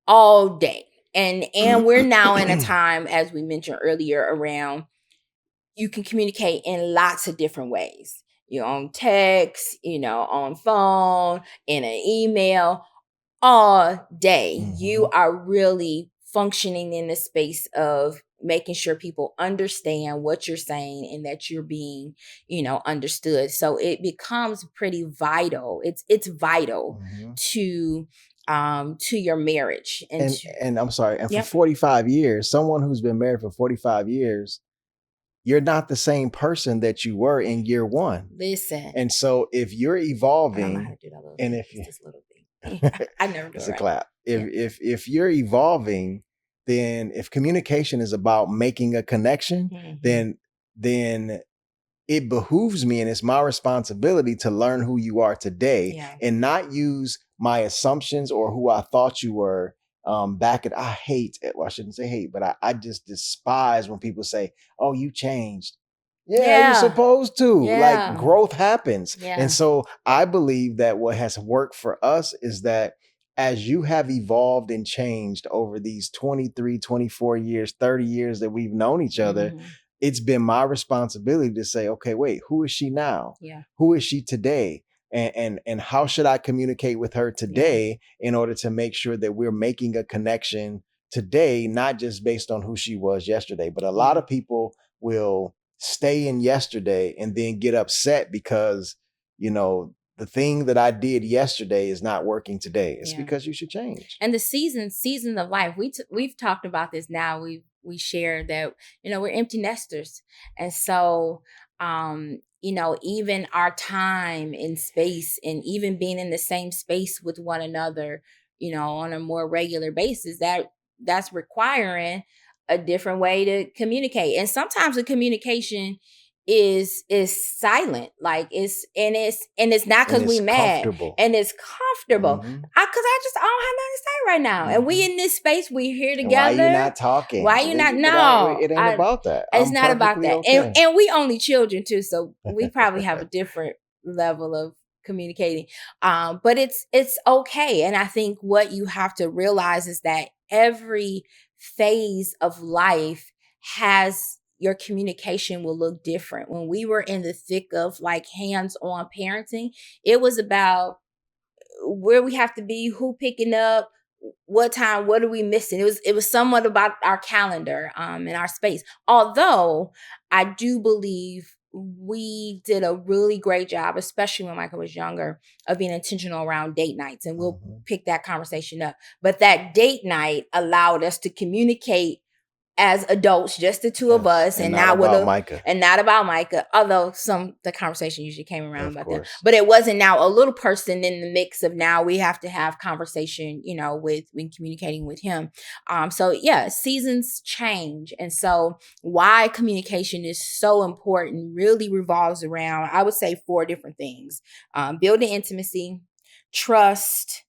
All day. And we're now in a time, as we mentioned earlier, around you can communicate in lots of different ways. You're on text, on phone, in an email, all day. You are really functioning in the space of making sure people understand what you're saying and that you're being, understood. So it becomes pretty vital. It's vital to your marriage. And I'm sorry, and for Yep. 45 years, someone who's been married for 45 years, you're not the same person that you were in year one. Listen. And so if you're I don't know evolving, how to do that little and thing. if you, It's this little thing. I never do it's it a right. clap. If you're evolving, then if communication is about making a connection, then it behooves me and it's my responsibility to learn who you are today and not use my assumptions or who I thought you were back at. I shouldn't say hate, but I just despise when people say, "Oh, you changed." Yeah, you're supposed to. Like, growth happens. And so I believe that what has worked for us is that as you have evolved and changed over these 23, 24 years, 30 years that we've known each other, it's been my responsibility to say, okay, wait, who is she now? Who is she today? And how should I communicate with her today in order to make sure that we're making a connection today, not just based on who she was yesterday. But a lot of people will stay in yesterday and then get upset because, the thing that I did yesterday is not working today. It's because you should change. And the season of life, we've talked about this now. We shared that, we're empty nesters. And so, even our time in space and even being in the same space with one another, on a more regular basis, that's requiring a different way to communicate. And sometimes the communication is silent, like it's not because we mad, and it's comfortable. Because I just don't have nothing to say right now, and we in this space, we here together. And why you not talking? Why you not? No, it ain't about that. It's not about that. Okay. And we only children too, so we probably have a different level of communicating. But it's okay, and I think what you have to realize is that every phase of life has your communication will look different. When we were in the thick of like hands-on parenting, it was about where we have to be, who picking up, what time, what are we missing? It was somewhat about our calendar and our space. Although I do believe we did a really great job, especially when Michael was younger, of being intentional around date nights. And we'll pick that conversation up. But that date night allowed us to communicate as adults, just the two of us, and not about Micah. And not about Micah. Although the conversation usually came around about that. But it wasn't now a little person in the mix of now we have to have conversation, when communicating with him. So seasons change. And so why communication is so important really revolves around, I would say, 4 different things. Building intimacy, trust,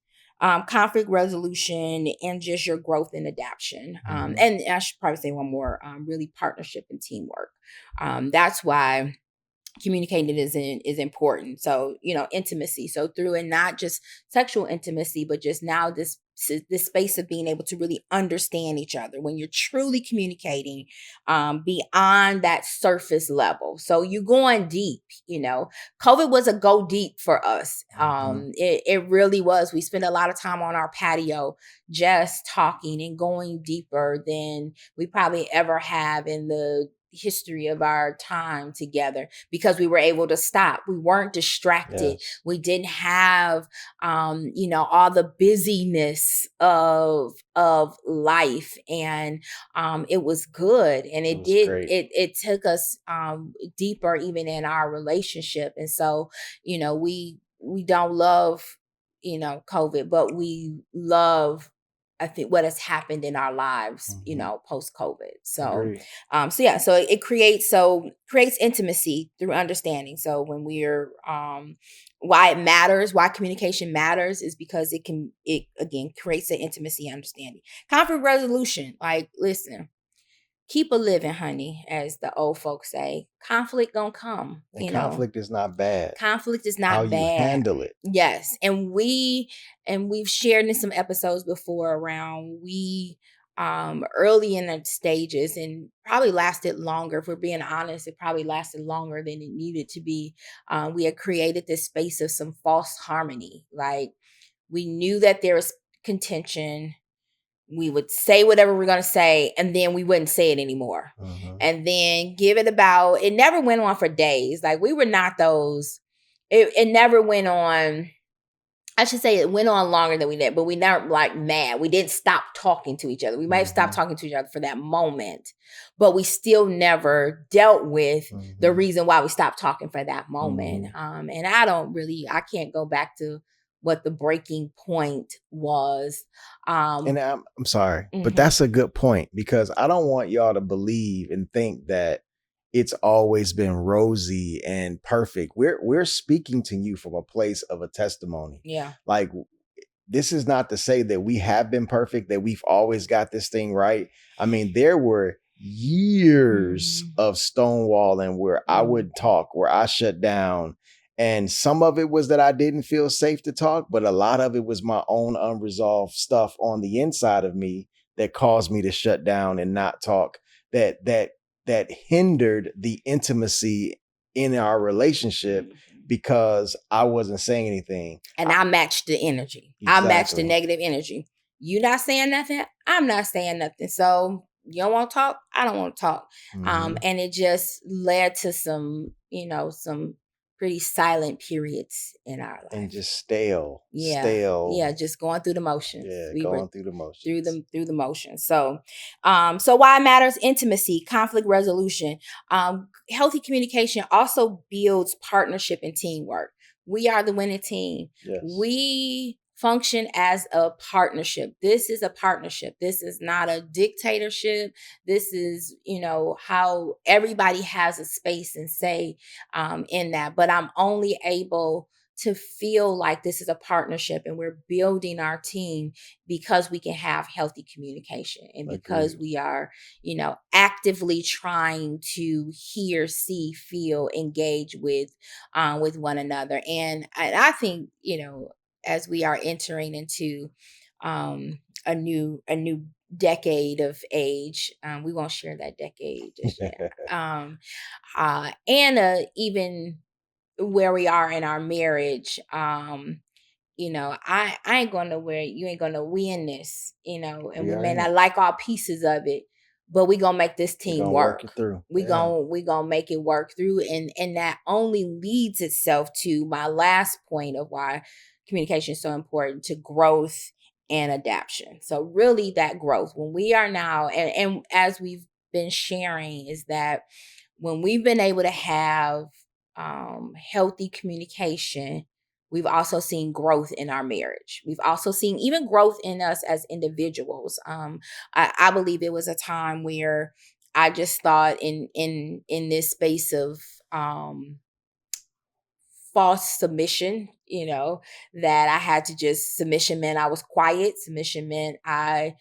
conflict resolution, and just your growth and adaptation. And I should probably say one more, really partnership and teamwork. That's why communicating is important. So, intimacy. So through, and not just sexual intimacy, but just now this space of being able to really understand each other when you're truly communicating beyond that surface level. So you're going deep, COVID was a go deep for us. It really was. We spent a lot of time on our patio just talking and going deeper than we probably ever have in the history of our time together, because we were able to stop. We weren't distracted. We didn't have all the busyness of life, and it was good, and it took us deeper even in our relationship. And so we don't love COVID, but we love, I think, what has happened in our lives, post COVID. So, so it creates intimacy through understanding. So when we're, why it matters, why communication matters is because it again creates an intimacy, understanding. Conflict resolution, like, listen, keep a living, honey, as the old folks say. Conflict gonna come. And conflict is not bad. Conflict is not how bad. You handle it. Yes, and we've shared in some episodes before around we early in the stages, and probably lasted longer. If we're being honest, it probably lasted longer than it needed to be. We had created this space of some false harmony. Like, we knew that there was contention. We would say whatever we're going to say, and then we wouldn't say it anymore. And then give it about, it never went on for days. Like, we were not those, it never went on. I should say it went on longer than we did, but we never like mad. We didn't stop talking to each other. We might have stopped talking to each other for that moment, but we still never dealt with the reason why we stopped talking for that moment. And I can't go back to what the breaking point was. And I'm sorry, but that's a good point, because I don't want y'all to believe and think that it's always been rosy and perfect. We're speaking to you from a place of a testimony. Yeah. Like, this is not to say that we have been perfect, that we've always got this thing right. I mean, there were years of stonewalling where I would talk, where I shut down. And some of it was that I didn't feel safe to talk, but a lot of it was my own unresolved stuff on the inside of me that caused me to shut down and not talk, that hindered the intimacy in our relationship because I wasn't saying anything. And I matched the energy. Exactly. I matched the negative energy. You not saying nothing, I'm not saying nothing. So you don't want to talk, I don't want to talk. And it just led to some pretty silent periods in our life. And just stale. Yeah, just going through the motions. Yeah, going through the motions. Through the motions. So why it matters: intimacy, conflict resolution. Healthy communication also builds partnership and teamwork. We are the winning team. Yes. We function as a partnership. This is a partnership. This is not a dictatorship. This is, how everybody has a space and say in that. But I'm only able to feel like this is a partnership and we're building our team because we can have healthy communication and because we are, actively trying to hear, see, feel, engage with one another. And I think, as we are entering into a new decade of age, we won't share that decade just yet. And even where we are in our marriage, I ain't going nowhere. You ain't going to win this, and we may not like all pieces of it, but we gonna make this team work. We gonna make it work through, and that only leads itself to my last point of why communication is so important, to growth and adaptation. So really, that growth, when we are now, and as we've been sharing, is that when we've been able to have healthy communication, we've also seen growth in our marriage. We've also seen even growth in us as individuals. I believe it was a time where I just thought in this space of false submission, that I had to just, submission meant I was quiet. Submission meant I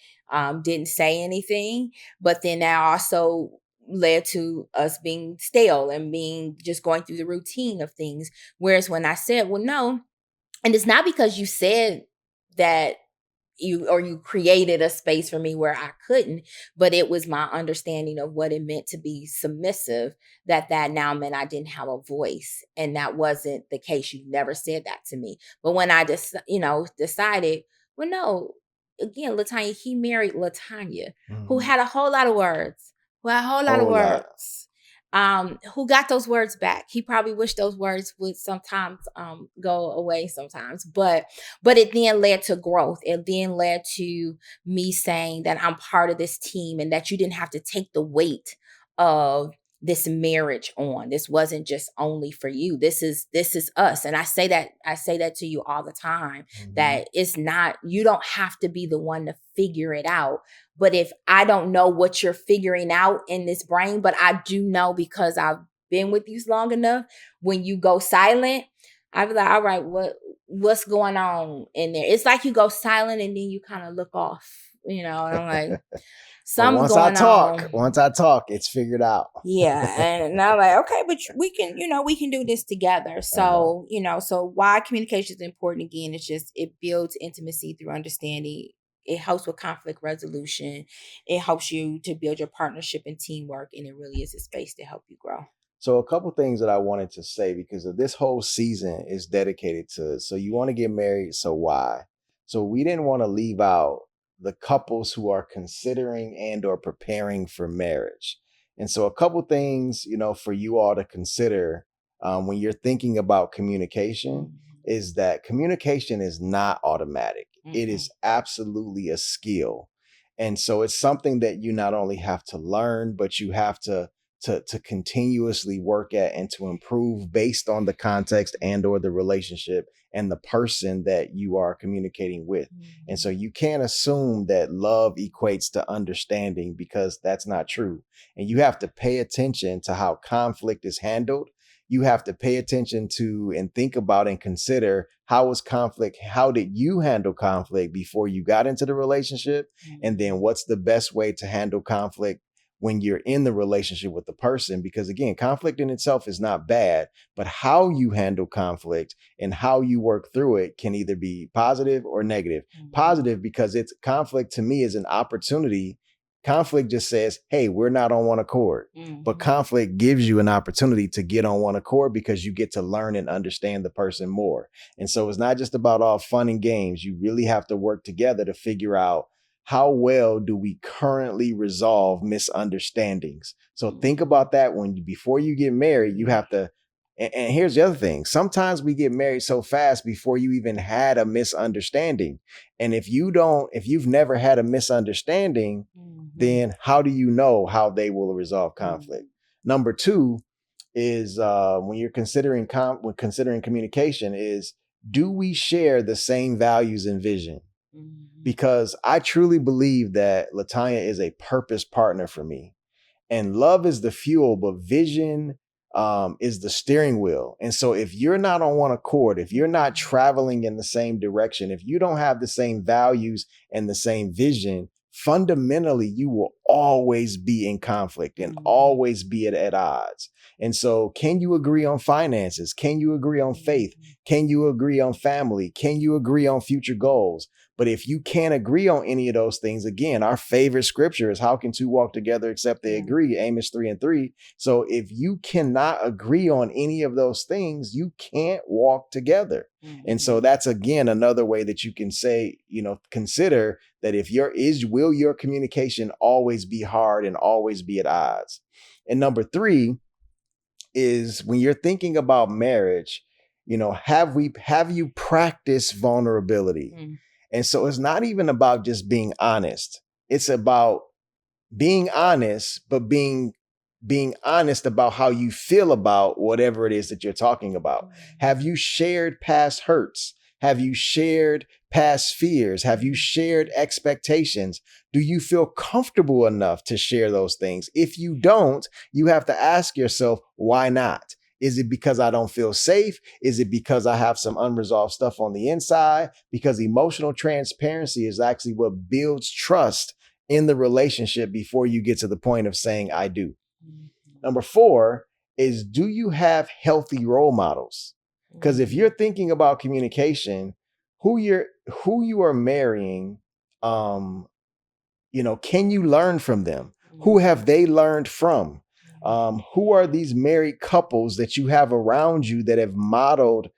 didn't say anything. But then that also led to us being stale and being just going through the routine of things. Whereas when I said, well, no, and it's not because you said that you created a space for me where I couldn't, but it was my understanding of what it meant to be submissive, that now meant I didn't have a voice. And that wasn't the case. You never said that to me. But when I just, decided, well, no, again, Latanya, he married Latanya, who had a whole lot of words. Well, a whole lot of words. Who got those words back? He probably wished those words would sometimes go away sometimes, but it then led to growth. It then led to me saying that I'm part of this team and that you didn't have to take the weight of this marriage on. This wasn't just only for you. This is us. And I say that to you all the time, that it's not, you don't have to be the one to figure it out. But if I don't know what you're figuring out in this brain, but I do know because I've been with you long enough, when you go silent, I be like, all right, what's going on in there? It's like you go silent and then you kind of look off, and I'm like, something's going on. Once I talk, it's figured out. Yeah. And I'm like, okay, but we can do this together. So, so why communication is important again, it's just, it builds intimacy through understanding, it helps with conflict resolution. It helps you to build your partnership and teamwork, and it really is a space to help you grow. So a couple things that I wanted to say because of this whole season is dedicated to, so you want to get married, so why? So we didn't want to leave out the couples who are considering and or preparing for marriage. And so a couple things, for you all to consider when you're thinking about communication is that communication is not automatic. It is absolutely a skill. And so it's something that you not only have to learn, but you have to continuously work at and to improve based on the context and or the relationship and the person that you are communicating with. And so you can't assume that love equates to understanding, because that's not true. And you have to pay attention to how conflict is handled. You have to pay attention to and think about and consider how did you handle conflict before you got into the relationship? And then what's the best way to handle conflict when you're in the relationship with the person? Because again, conflict in itself is not bad, but how you handle conflict and how you work through it can either be positive or negative. Positive because it's conflict to me is an opportunity. Conflict just says, hey, we're not on one accord. But conflict gives you an opportunity to get on one accord because you get to learn and understand the person more. And so it's not just about all fun and games. You really have to work together to figure out how well do we currently resolve misunderstandings. So think about that before you get married, you have to. And here's the other thing. Sometimes we get married so fast before you even had a misunderstanding. And if you've never had a misunderstanding, then how do you know how they will resolve conflict? Number two is when you're considering communication is, do we share the same values and vision? Because I truly believe that LaTanya is a purpose partner for me. And love is the fuel, but vision is the steering wheel. And so if you're not on one accord, if you're not traveling in the same direction, if you don't have the same values and the same vision, fundamentally, you will always be in conflict and always be at odds. And so can you agree on finances? Can you agree on faith? Can you agree on family? Can you agree on future goals? But if you can't agree on any of those things, again, our favorite scripture is how can two walk together except they agree? Amos 3:3. So if you cannot agree on any of those things, you can't walk together. And so that's, again, another way that you can say, consider that will your communication always be hard and always be at odds? And number three is when you're thinking about marriage, have you practiced vulnerability? And so it's not even about just being honest. It's about being honest, but being honest about how you feel about whatever it is that you're talking about. Have you shared past hurts? Have you shared past fears? Have you shared expectations? Do you feel comfortable enough to share those things? If you don't, you have to ask yourself, why not? Is it because I don't feel safe? Is it because I have some unresolved stuff on the inside? Because emotional transparency is actually what builds trust in the relationship before you get to the point of saying, I do. Number four is, do you have healthy role models? Because if you're thinking about communication, who you are marrying, can you learn from them? Who have they learned from? Who are these married couples that you have around you that have modeled,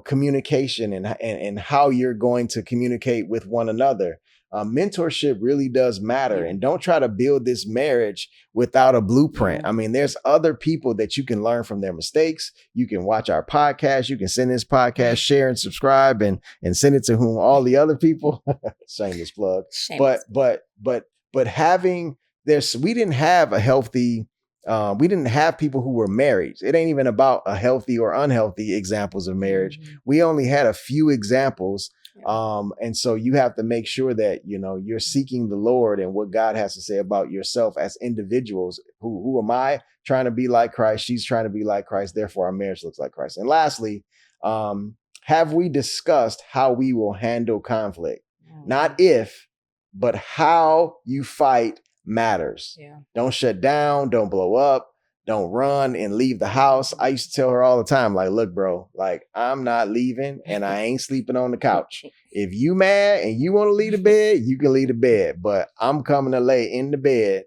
communication and how you're going to communicate with one another? Mentorship really does matter. And don't try to build this marriage without a blueprint. I mean, there's other people that you can learn from their mistakes. You can watch our podcast. You can send this podcast, share and subscribe and send it to all the other people. Shameless plug. But having this, we didn't have a healthy, we didn't have people who were married. It ain't even about a healthy or unhealthy examples of marriage. We only had a few examples. And so you have to make sure that, you're seeking the Lord and what God has to say about yourself as individuals. Who am I? Trying to be like Christ. She's trying to be like Christ. Therefore, our marriage looks like Christ. And lastly, have we discussed how we will handle conflict? Not if, but how you fight matters. Don't shut down. Don't blow up. Don't run and leave the house. I used to tell her all the time, like, look, bro, like, I'm not leaving and I ain't sleeping on the couch. If you mad and you want to leave the bed, you can leave the bed. But I'm coming to lay in the bed.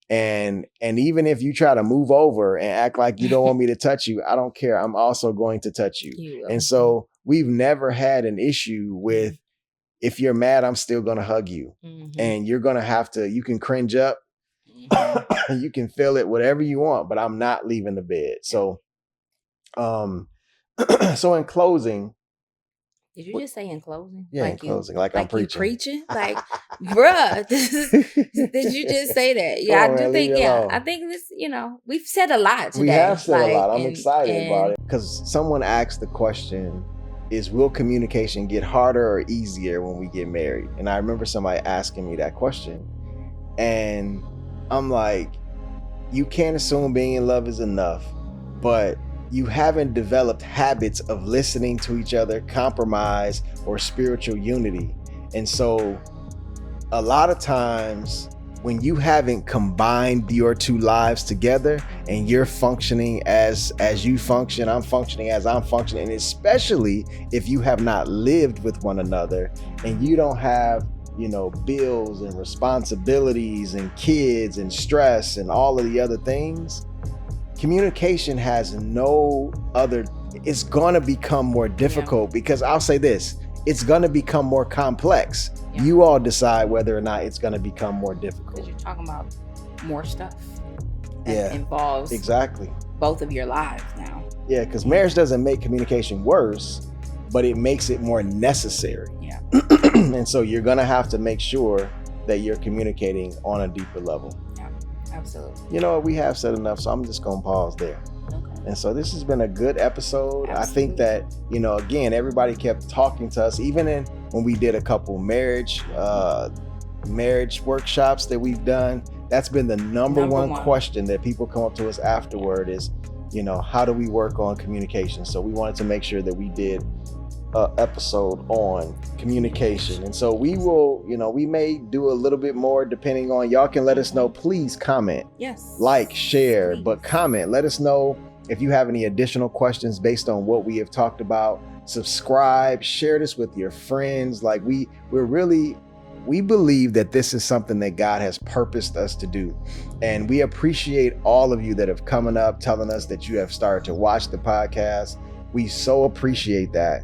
And even if you try to move over and act like you don't want me to touch you, I don't care. I'm also going to touch you. And so we've never had an issue with, if you're mad, I'm still going to hug you. And you're going to have to, you can cringe up. You can feel it, whatever you want, but I'm not leaving the bed. So, so in closing. Did you just say in closing? Yeah, like in closing, like I'm preaching. You preaching? Like, bruh, did you just say that? Yeah, I do think, I think this, we've said a lot today. We have said a lot. I'm excited about it. Because someone asked the question, will communication get harder or easier when we get married? And I remember somebody asking me that question. And I'm like, you can't assume being in love is enough, but you haven't developed habits of listening to each other, compromise, or spiritual unity. And so a lot of times when you haven't combined your two lives together and you're functioning as you function, I'm functioning as I'm functioning, and especially if you have not lived with one another and you don't have, bills and responsibilities and kids and stress and all of the other things, communication has it's going to become more difficult because I'll say this, it's going to become more complex. Yeah. You all decide whether or not it's going to become more difficult. Because you're talking about more stuff that involves exactly both of your lives now. Yeah, because marriage doesn't make communication worse, but it makes it more necessary. Yeah. And so you're going to have to make sure that you're communicating on a deeper level. Absolutely. We have said enough, so I'm just going to pause there. Okay. And so this has been a good episode. Absolutely. I think that, again, everybody kept talking to us, even when we did a couple marriage workshops that we've done. That's been the number one question that people come up to us afterward is, how do we work on communication? So we wanted to make sure that we did an episode on communication. And so we will, we may do a little bit more depending on, y'all can let us know. Please comment. Yes. Like, share, Please. But comment. Let us know if you have any additional questions based on what we have talked about. Subscribe, share this with your friends. Like we believe that this is something that God has purposed us to do. And we appreciate all of you that have coming up telling us that you have started to watch the podcast. We so appreciate that.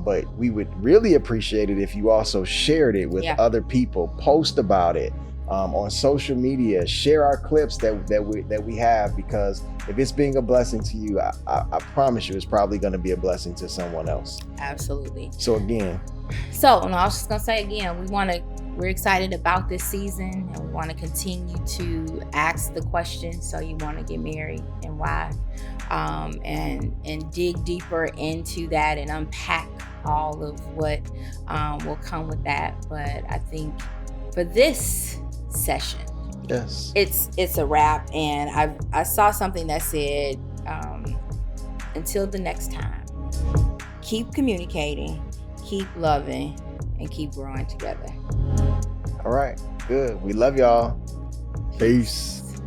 But we would really appreciate it if you also shared it with other people, post about it on social media, share our clips that we have, because if it's being a blessing to you, I promise you it's probably going to be a blessing to someone else. Absolutely. So again. I was just going to say again, we're excited about this season, and we want to continue to ask the question, so you want to get married and why, and dig deeper into that and unpack all of what will come with that. But I think for this session, yes, it's a wrap. And I saw something that said, until the next time, keep communicating, keep loving, and keep growing together. All right, good. We love y'all. Peace.